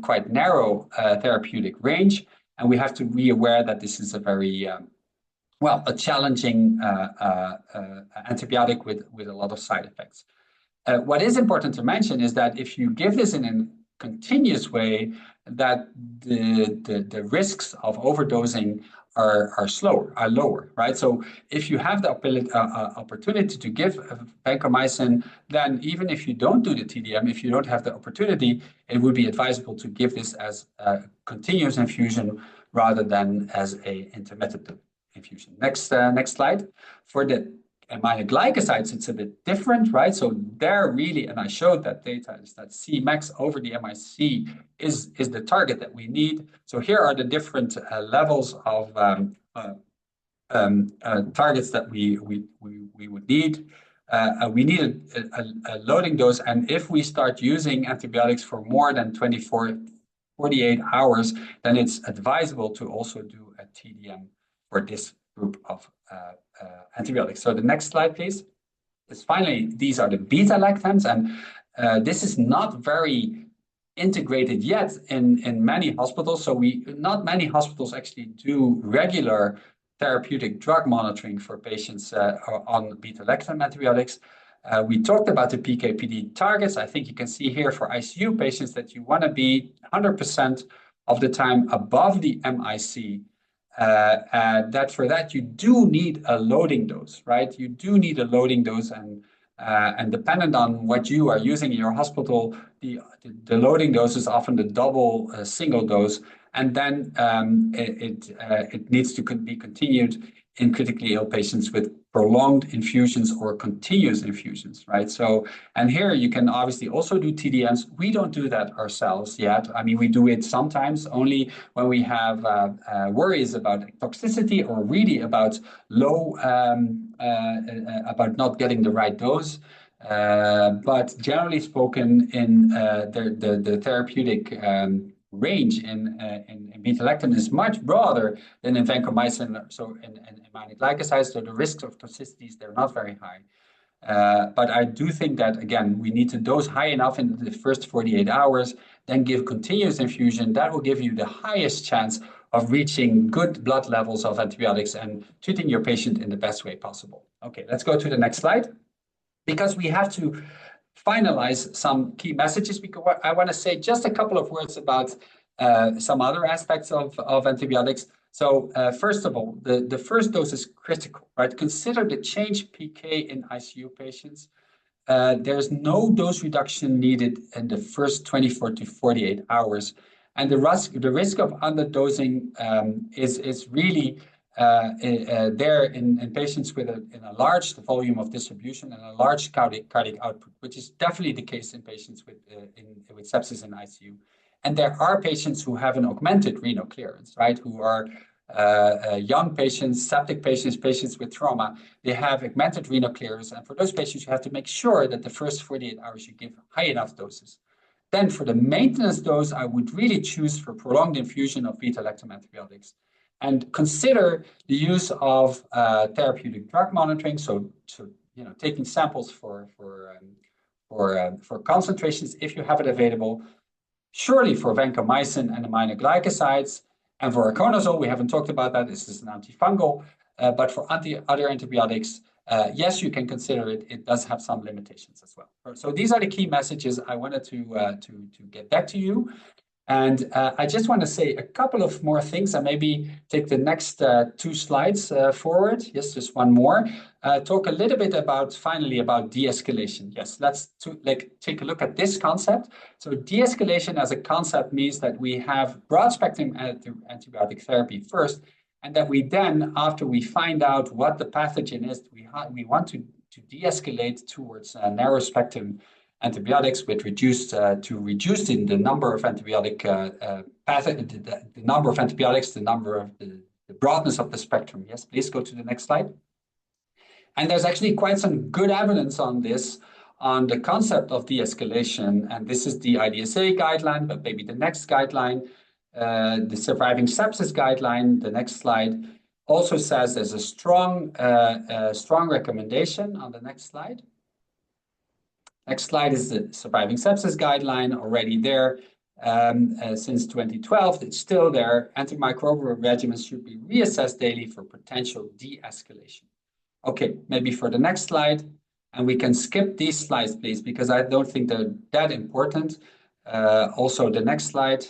quite narrow therapeutic range, and we have to be aware that this is a very a challenging antibiotic with a lot of side effects. What is important to mention is that if you give this in a continuous way, that the risks of overdosing are lower, right? So if you have the opportunity to give vancomycin, then even if you don't do the TDM, if you don't have the opportunity, it would be advisable to give this as a continuous infusion rather than as a intermittent infusion. Next slide. For the aminoglycosides, it's a bit different, right? So there really, and I showed that data, is that Cmax over the MIC is the target that we need. So here are the different levels of targets that we would need. We need a loading dose, and if we start using antibiotics for more than 48 hours, then it's advisable to also do a TDM for this group of antibiotics. So the next slide, please. Is finally, these are the beta-lactams, and this is not very integrated yet in many hospitals. So not many hospitals actually do regular therapeutic drug monitoring for patients on beta-lactam antibiotics. We talked about the PK/PD targets. I think you can see here for ICU patients that you want to be 100% of the time above the MIC. That for that you do need a loading dose, right? You do need a loading dose, and dependent on what you are using in your hospital, the loading dose is often the double single dose, and then it needs to be continued in critically ill patients with prolonged infusions or continuous infusions, right? So, and here you can obviously also do TDMs. We don't do that ourselves yet. I mean, we do it sometimes only when we have worries about toxicity or really about about not getting the right dose. But generally spoken, in the therapeutic range in beta-lactam is much broader than in vancomycin. So in aminoglycosides, so the risks of toxicities, they're not very high. But I do think that, again, we need to dose high enough in the first 48 hours, then give continuous infusion. That will give you the highest chance of reaching good blood levels of antibiotics and treating your patient in the best way possible. Okay, let's go to the next slide. Because we have to finalize some key messages, because I want to say just a couple of words about some other aspects of antibiotics. So first of all, the first dose is critical, right? Consider the change PK in ICU patients. There's no dose reduction needed in the first 24 to 48 hours. And the risk of underdosing is really there in patients with a large volume of distribution and a large cardiac output, which is definitely the case in patients with sepsis in ICU. And there are patients who have an augmented renal clearance, right? Who are young patients, septic patients, patients with trauma. They have augmented renal clearance. And for those patients, you have to make sure that the first 48 hours you give high enough doses. Then for the maintenance dose, I would really choose for prolonged infusion of beta-lactam antibiotics. And consider the use of therapeutic drug monitoring. So taking samples for concentrations if you have it available. Surely for vancomycin and aminoglycosides, and for iconazole, we haven't talked about that. This is an antifungal, but for other antibiotics, yes, you can consider it. It does have some limitations as well. So these are the key messages I wanted to get back to you. And I just want to say a couple of more things, and maybe take the next 2 slides forward. Yes, just one more. Talk a little bit finally about de-escalation. Yes, let's take a look at this concept. So de-escalation as a concept means that we have broad-spectrum antibiotic therapy first, and that we then, after we find out what the pathogen is, we want to de-escalate towards narrow-spectrum antibiotics with reducing the number of the broadness of the spectrum. Yes, please go to the next slide. And there's actually quite some good evidence on this, on the concept of de-escalation. And this is the IDSA guideline, but maybe the next guideline, the surviving sepsis guideline, the next slide, also says there's a strong recommendation on the next slide. Next slide is the surviving sepsis guideline, already there since 2012. It's still there. Antimicrobial regimens should be reassessed daily for potential de-escalation. Okay, maybe for the next slide, and we can skip these slides, please, because I don't think they're that important. Also, the next slide.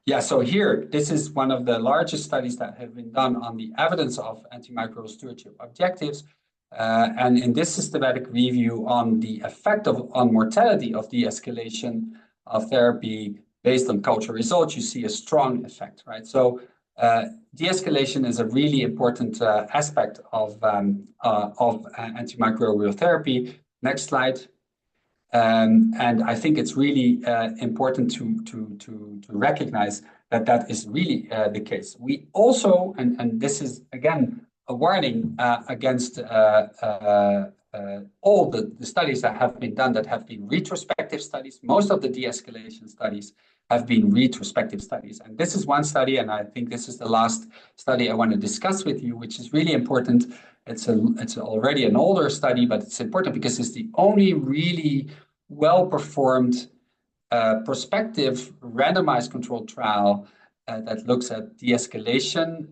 Yeah, so here, this is one of the largest studies that have been done on the evidence of antimicrobial stewardship objectives. And in this systematic review on the effect on mortality of de-escalation of therapy based on culture results, you see a strong effect, right? So de-escalation is a really important aspect of antimicrobial therapy. Next slide. And I think it's really important to recognize that that is really the case. We also, and this is again a warning against all the studies that have been done that have been retrospective studies. Most of the de-escalation studies have been retrospective studies. And this is one study, and I think this is the last study I want to discuss with you, which is really important. It's already an older study, but it's important because it's the only really well-performed prospective randomized controlled trial that looks at de-escalation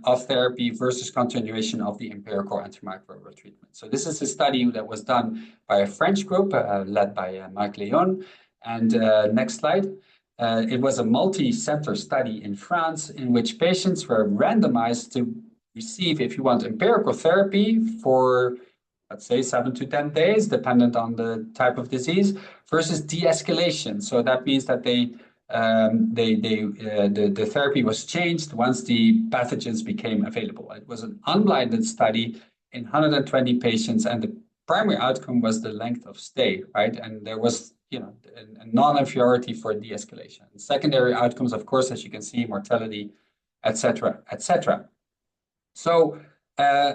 of therapy versus continuation of the empirical antimicrobial treatment. So this is a study that was done by a French group led by Marc Léon. And next slide. It was a multi-center study in France in which patients were randomized to receive, if you want, empirical therapy for, let's say, 7 to 10 days, dependent on the type of disease, versus de-escalation. So that means that the therapy was changed once the pathogens became available. It was an unblinded study in 120 patients, and the primary outcome was the length of stay, right? And there was, a non-inferiority for de-escalation. Secondary outcomes, of course, as you can see, mortality, et cetera, et cetera. So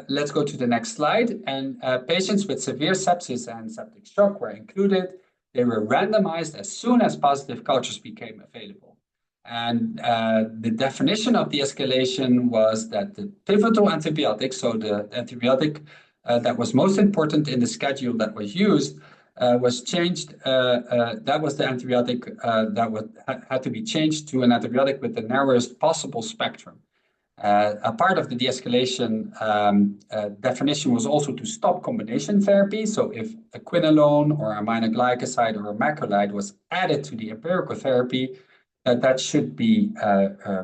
let's go to the next slide. And patients with severe sepsis and septic shock were included. They were randomized as soon as positive cultures became available. And the definition of de-escalation was that the pivotal antibiotic, so the antibiotic that was most important in the schedule that was used, was changed. That was the antibiotic that had to be changed to an antibiotic with the narrowest possible spectrum. A part of the de-escalation definition was also to stop combination therapy. So if a quinolone or aminoglycoside or a macrolide was added to the empirical therapy, that should be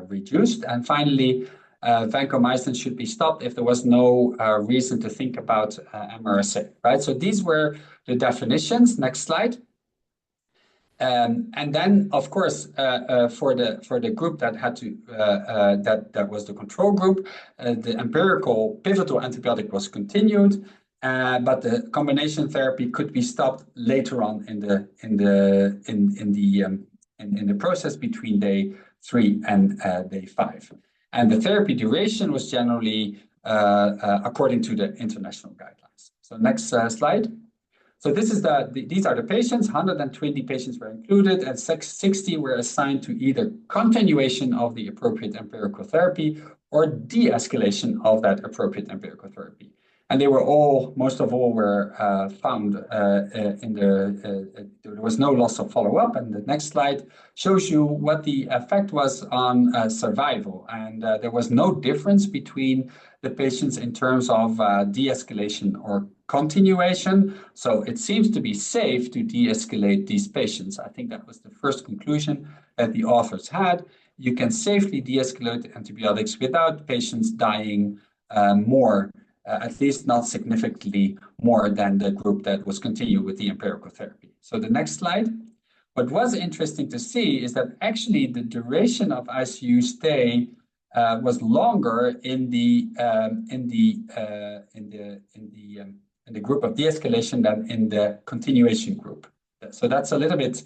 reduced. And finally, vancomycin should be stopped if there was no reason to think about MRSA, right? So these were the definitions. Next slide. And then, of course, for the group that had to that was the control group, the empirical pivotal antibiotic was continued, but the combination therapy could be stopped later on in the process between day 3 and day 5. And the therapy duration was generally according to the international guidelines. So next slide. So this is these are the patients. 120 patients were included, and 60 were assigned to either continuation of the appropriate empirical therapy or de-escalation of that appropriate empirical therapy. And they were all, most of all, were found there was no loss of follow-up. And the next slide shows you what the effect was on survival. And there was no difference between the patients in terms of de-escalation or continuation. So it seems to be safe to de-escalate these patients. I think that was the first conclusion that the authors had. You can safely de-escalate antibiotics without patients dying more, at least not significantly more than the group that was continued with the empirical therapy. So the next slide. What was interesting to see is that actually the duration of ICU stay was longer in the group of de-escalation than in the continuation group. So that's a little bit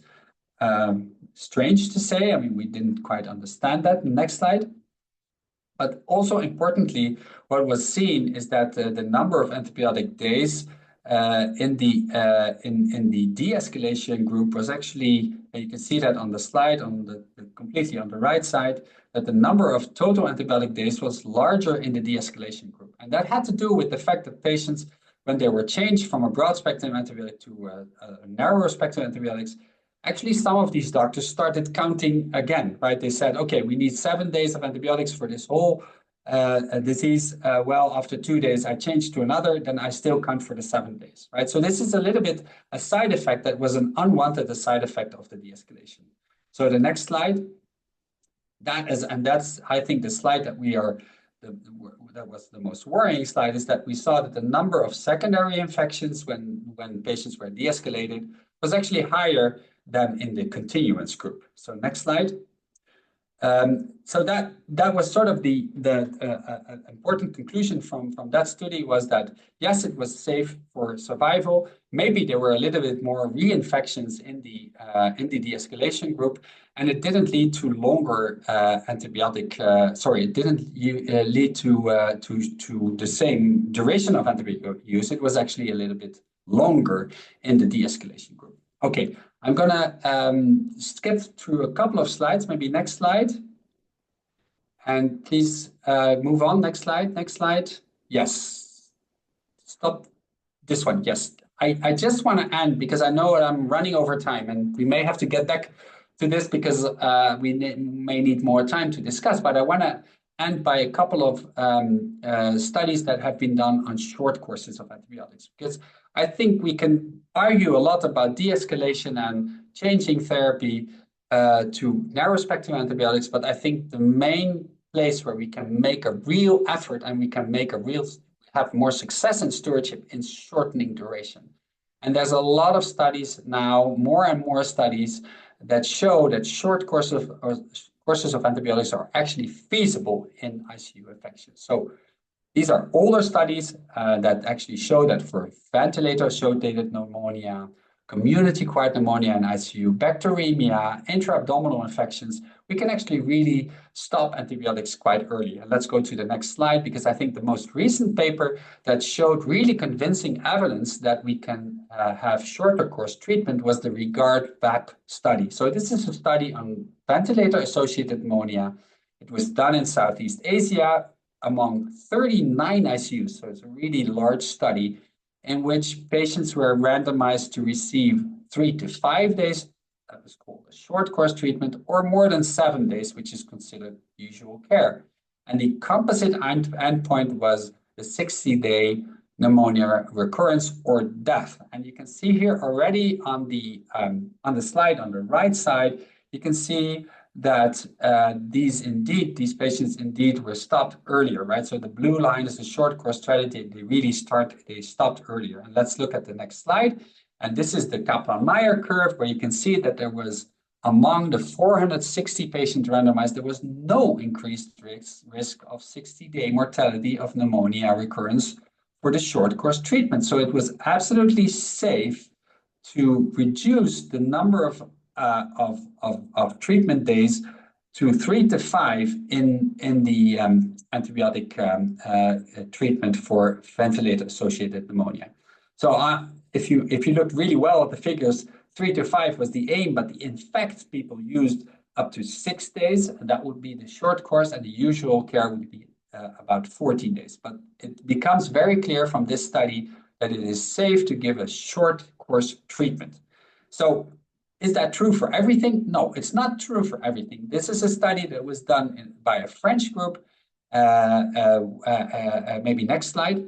strange to say. I mean, we didn't quite understand that. Next slide. But also importantly, what was seen is that the number of antibiotic days in the de-escalation group was actually, you can see that on the slide, completely on the right side, that the number of total antibiotic days was larger in the de-escalation group. And that had to do with the fact that patients, when they were changed from a broad spectrum antibiotic to a narrower spectrum antibiotics, actually some of these doctors started counting again, right? They said, okay, we need 7 days of antibiotics for this whole disease. Well, after 2 days, I changed to another, then I still count for the 7 days, right? So this is a little bit a side effect that was an unwanted side effect of the de-escalation. So the next slide. That's I think the slide that that was the most worrying slide, is that we saw that the number of secondary infections when patients were de-escalated was actually higher than in the continuance group. So next slide. So that was sort of the important conclusion from that study, was that yes, it was safe for survival. Maybe there were a little bit more reinfections in the de-escalation group, and it didn't lead to longer antibiotic. It didn't lead to the same duration of antibiotic use. It was actually a little bit longer in the de-escalation group. Okay, I'm gonna skip through a couple of slides. Maybe next slide. And please move on. Next slide. Next slide. Yes. Stop this one. Yes. I just want to end, because I know I'm running over time, and we may have to get back to this because we may need more time to discuss. But I want to end by a couple of studies that have been done on short courses of antibiotics, because I think we can argue a lot about de-escalation and changing therapy to narrow spectrum antibiotics, but I think the main place where we can make a real effort and we can make have more success in stewardship in shortening duration. And there's a lot of studies now, more and more studies, that show that short courses of antibiotics are actually feasible in ICU infections. So these are older studies that actually show that for ventilator-associated pneumonia, community-acquired pneumonia in ICU, bacteremia, intra-abdominal infections, we can actually really stop antibiotics quite early. And let's go to the next slide, because I think the most recent paper that showed really convincing evidence that we can have shorter course treatment was the REGARD-VAP study. So this is a study on ventilator-associated pneumonia. It was done in Southeast Asia among 39 ICUs, so it's a really large study, in which patients were randomized to receive 3 to 5 days, that was called a short course treatment, or more than 7 days, which is considered usual care. And the composite endpoint was the 60-day pneumonia recurrence or death. And you can see here already on the slide on the right side, you can see that these patients indeed were stopped earlier, right? So the blue line is a short course strategy. They stopped earlier. And let's look at the next slide. And this is the Kaplan-Meier curve, where you can see that there was, among the 460 patients randomized, there was no increased risk of 60-day mortality of pneumonia recurrence for the short course treatment. So it was absolutely safe to reduce the number of treatment days to 3 to 5 in the antibiotic treatment for ventilator-associated pneumonia. So if you look really well at the figures, 3 to 5 was the aim, but in fact, people used up to 6 days, and that would be the short course, and the usual care would be about 14 days. But it becomes very clear from this study that it is safe to give a short course treatment. So is that true for everything? No, it's not true for everything. This is a study that was done by a French group. Maybe next slide.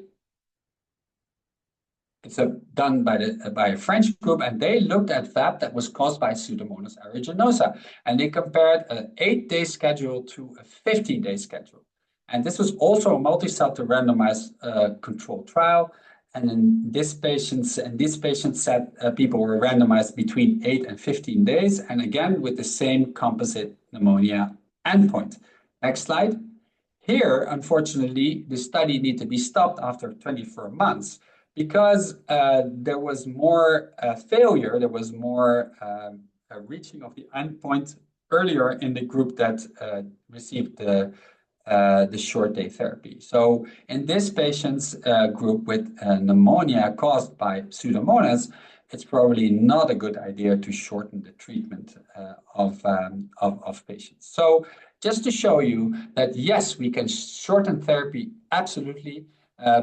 It's done by a French group, and they looked at VAP that was caused by Pseudomonas aeruginosa, and they compared an 8-day schedule to a 15-day schedule. And this was also a multi-center randomized controlled trial. And in these patients set, people were randomized between 8 and 15 days, and again with the same composite pneumonia endpoint. Next slide. Here, unfortunately, the study needed to be stopped after 24 months because there was more failure, there was more reaching of the endpoint earlier in the group that received the short day therapy. So in this patient's group with pneumonia caused by Pseudomonas, it's probably not a good idea to shorten the treatment of patients. So just to show you that, yes, we can shorten therapy, absolutely,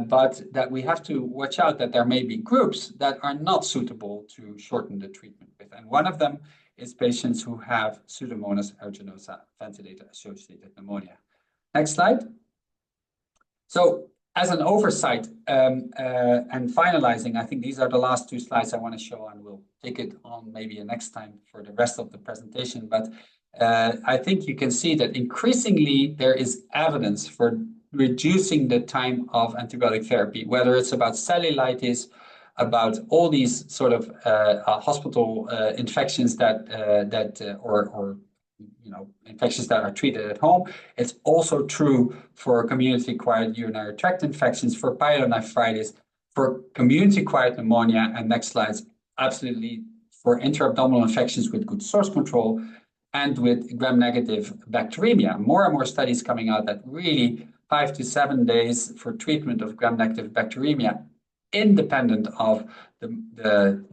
but that we have to watch out that there may be groups that are not suitable to shorten the treatment with. And one of them is patients who have Pseudomonas aeruginosa ventilator-associated pneumonia. Next slide. So as an oversight and finalizing, I think these are the last 2 slides I want to show, and we'll take it on maybe a next time for the rest of the presentation. But I think you can see that increasingly there is evidence for reducing the time of antibiotic therapy, whether it's about cellulitis, about all these sort of hospital infections or infections that are treated at home. It's also true for community-acquired urinary tract infections, for pyelonephritis, for community-acquired pneumonia, and next slides, absolutely for intra-abdominal infections with good source control and with gram-negative bacteremia. More and more studies coming out that really 5 to 7 days for treatment of gram-negative bacteremia, independent of the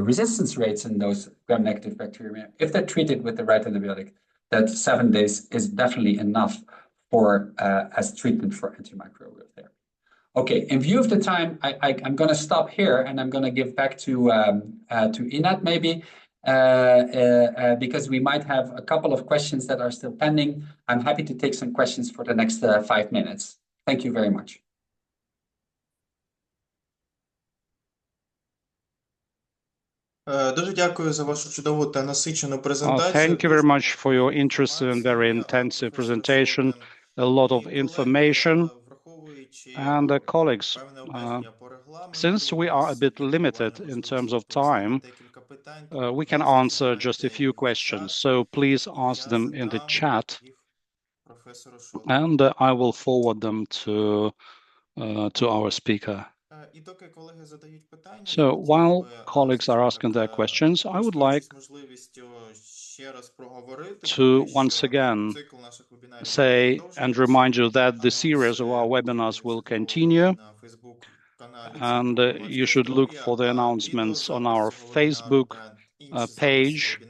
resistance rates in those gram-negative bacteria, if they're treated with the right antibiotic, that 7 days is definitely enough for as treatment for antimicrobial therapy. Okay, in view of the time, I'm going to stop here and I'm going to give back to Inat maybe, because we might have a couple of questions that are still pending. I'm happy to take some questions for the next 5 minutes. Thank you very much.
Дуже дякую за вашу чудову та насичену презентацію.
Thank you very much for your interesting and very intensive presentation. A lot of information. And colleagues, since we are a bit limited in terms of time, we can answer just a few questions. So please ask them in the chat, and I will forward them to our speaker. So while colleagues are asking their questions, I would like to once again say and remind you that the series of our webinars will continue, and you should look for the announcements on our Facebook page,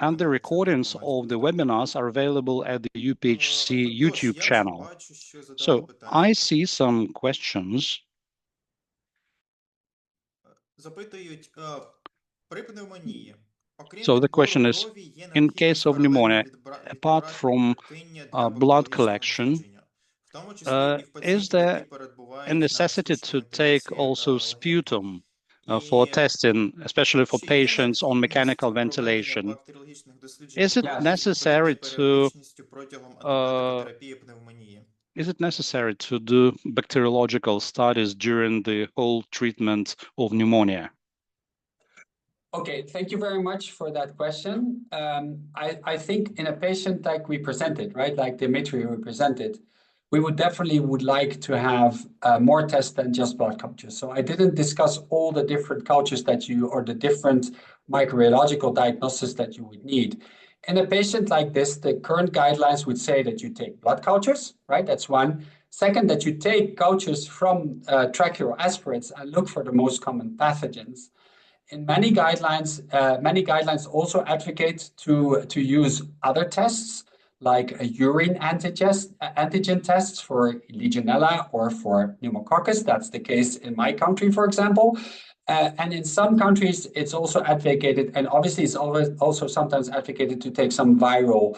and the recordings of the webinars are available at the UPHC YouTube channel. So I see some questions. So the question is, in case of pneumonia, apart from blood collection, is there a necessity to take also sputum for testing, especially for patients on mechanical ventilation? Is it necessary to do bacteriological studies during the whole treatment of pneumonia?
Okay, thank you very much for that question. I think in a patient like we presented, right, like Dimitri who presented, we would like to have more tests than just blood cultures. So I didn't discuss all the different cultures or the different microbiological diagnosis that you would need. In a patient like this, the current guidelines would say that you take blood cultures, right? That's one. Second, that you take cultures from tracheal aspirates and look for the most common pathogens. In many guidelines also advocate to use other tests, like a urine antigen tests for Legionella or for pneumococcus. That's the case in my country, for example. And in some countries, it's also advocated, and obviously it's also sometimes advocated to take some viral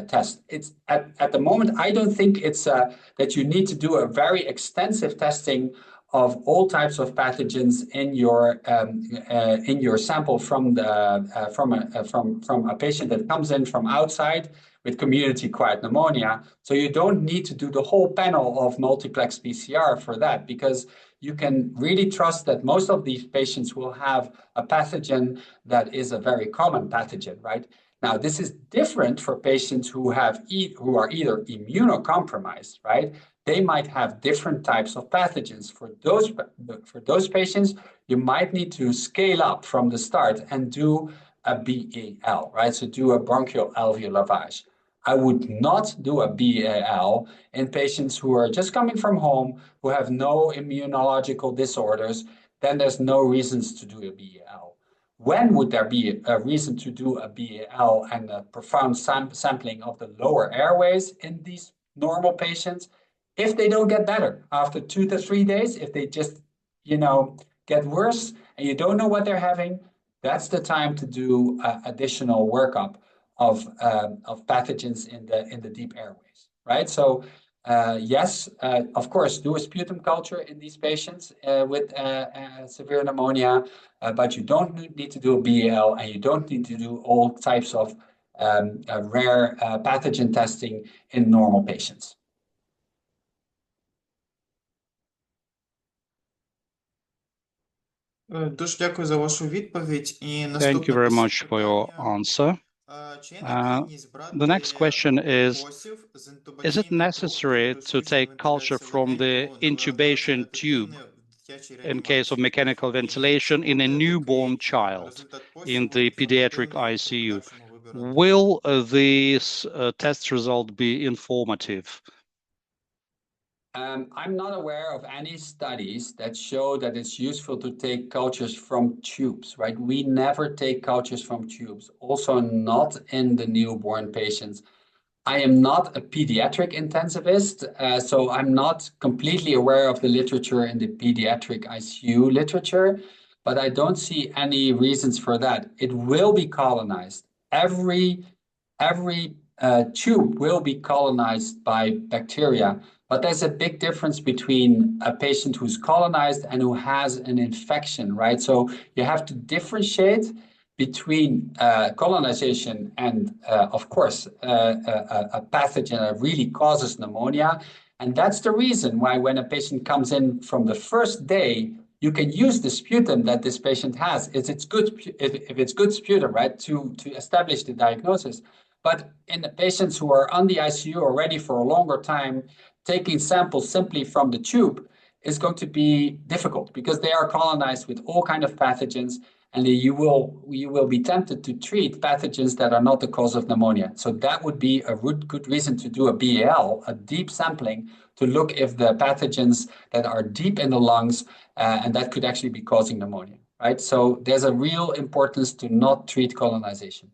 test. It's at the moment, I don't think it's that you need to do a very extensive testing of all types of pathogens in your sample from a patient that comes in from outside with community-acquired pneumonia. So you don't need to do the whole panel of multiplex PCR for that, because you can really trust that most of these patients will have a pathogen that is a very common pathogen, right? Now, this is different for patients who are either immunocompromised, right? They might have different types of pathogens. For those patients, you might need to scale up from the start and do a BAL, right? So do a bronchial alveolar lavage. I would not do a BAL in patients who are just coming from home, who have no immunological disorders. Then there's no reasons to do a BAL. When would there be a reason to do a BAL and a profound sampling of the lower airways in these normal patients? If they don't get better after 2 to 3 days, if they just, get worse and you don't know what they're having, that's the time to do additional workup of pathogens in the deep airways, right? So Yes, of course, do a sputum culture in these patients with severe pneumonia, but you don't need to do a BAL, and you don't need to do all types of rare pathogen testing in normal patients.
Дуже дякую за вашу відповідь. І
Thank you
наступне
very much for your
питання.
answer.
Чи є необхідність
The next question is
з
it necessary to take culture from the intubation tube in case of mechanical ventilation in a newborn child in the pediatric ICU? Will this test result be informative?
I'm not aware of any studies that show that it's useful to take cultures from tubes, right? We never take cultures from tubes, also not in the newborn patients. I am not a pediatric intensivist, so I'm not completely aware of the literature in the pediatric ICU literature, but I don't see any reasons for that. It will be colonized. Every tube will be colonized by bacteria, but there's a big difference between a patient who's colonized and who has an infection, right? So you have to differentiate between colonization and, of course, a pathogen that really causes pneumonia. And that's the reason why when a patient comes in from the first day, you can use the sputum that this patient has. If it's good sputum, right, to establish the diagnosis. But in the patients who are on the ICU already for a longer time, taking samples simply from the tube is going to be difficult because they are colonized with all kinds of pathogens, and you will be tempted to treat pathogens that are not the cause of pneumonia. So that would be a good reason to do a BAL, a deep sampling, to look if the pathogens that are deep in the lungs, and that could actually be causing pneumonia, right? So there's a real importance to not treat colonization.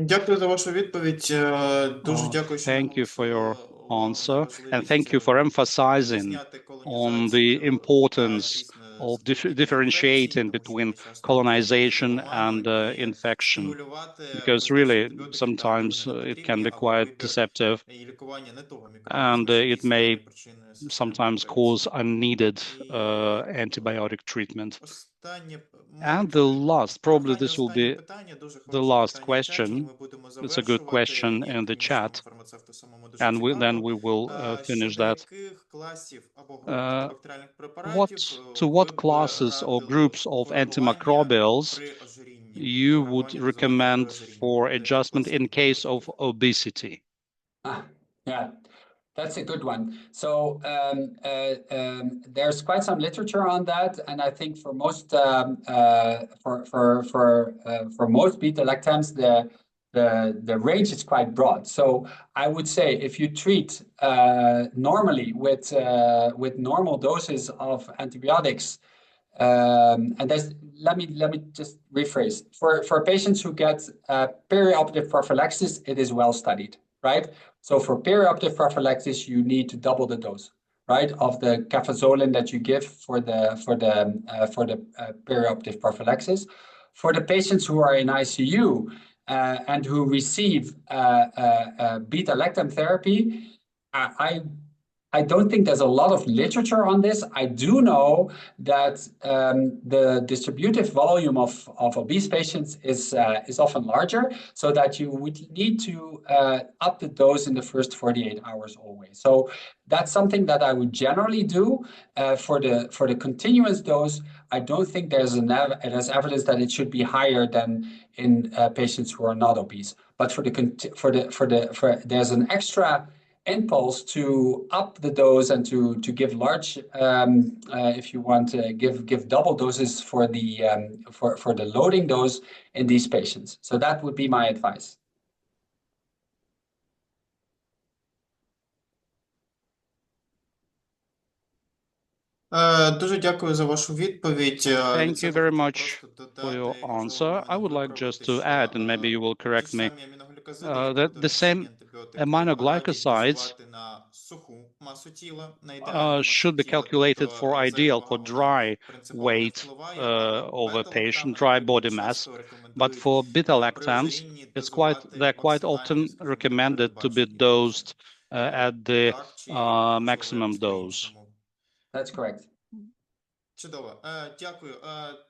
Дякую за вашу відповідь. Дуже дякую, що
Thank you for your answer, and thank you for emphasizing on the importance of differentiating between colonization and infection, because really sometimes it can be quite deceptive, and it may sometimes cause unneeded antibiotic treatment. And the last, probably this will be the last question. It's a good question in the chat, and then we will finish that. To what classes or groups of antimicrobials you would recommend for adjustment in case of obesity?
Yeah. That's a good one. So there's quite some literature on that, and I think for most beta-lactams, the range is quite broad. So I would say if you treat normally with normal doses of antibiotics, and let me just rephrase. For patients who get perioperative prophylaxis, it is well studied, right? So for perioperative prophylaxis, you need to double the dose, right, of the cafazolin that you give for the perioperative prophylaxis. For the patients who are in ICU and who receive beta-lactam therapy, I don't think there's a lot of literature on this. I do know that the distributive volume of obese patients is often larger, so that you would need to up the dose in the first 48 hours always. So that's something that I would generally do. For the continuous dose, I don't think there's evidence that it should be higher than in patients who are not obese. But there's an extra impulse to up the dose and to give large, if you want to give double doses for the loading dose in these patients. So that would be my advice.
Дуже дякую за вашу відповідь.
Thank you very much for your answer. I would like just to add, and maybe you will correct me, that the same aminoglycosides should be calculated for ideal, for dry weight of a patient, dry body mass. But for beta-lactams, they're quite often recommended to be dosed at the maximum dose.
That's correct.
Чудово. Дякую.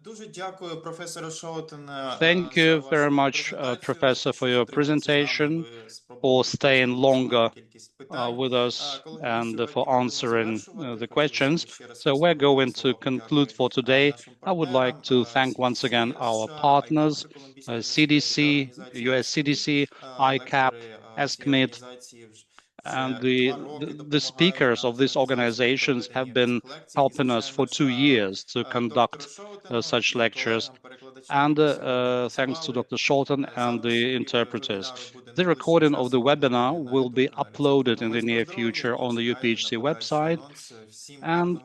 Дуже дякую, професору Schouten,
Thank you very much, Professor, for your presentation, for staying longer with us and for answering the questions. So we're going to conclude for today. I would like to thank once again our partners, CDC, US CDC, ICAP, ESCMID, and the speakers of these organizations have been helping us for 2 years to conduct such lectures. And thanks to Dr. Schouten and the interpreters. The recording of the webinar will be uploaded in the near future on the UPHC website. And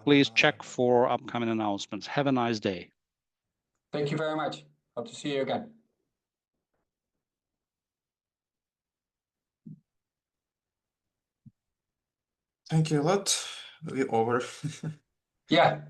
please check for upcoming announcements. Have a nice day.
Thank you very much. Hope to see you again.
Thank you a lot. We're over.
Yeah.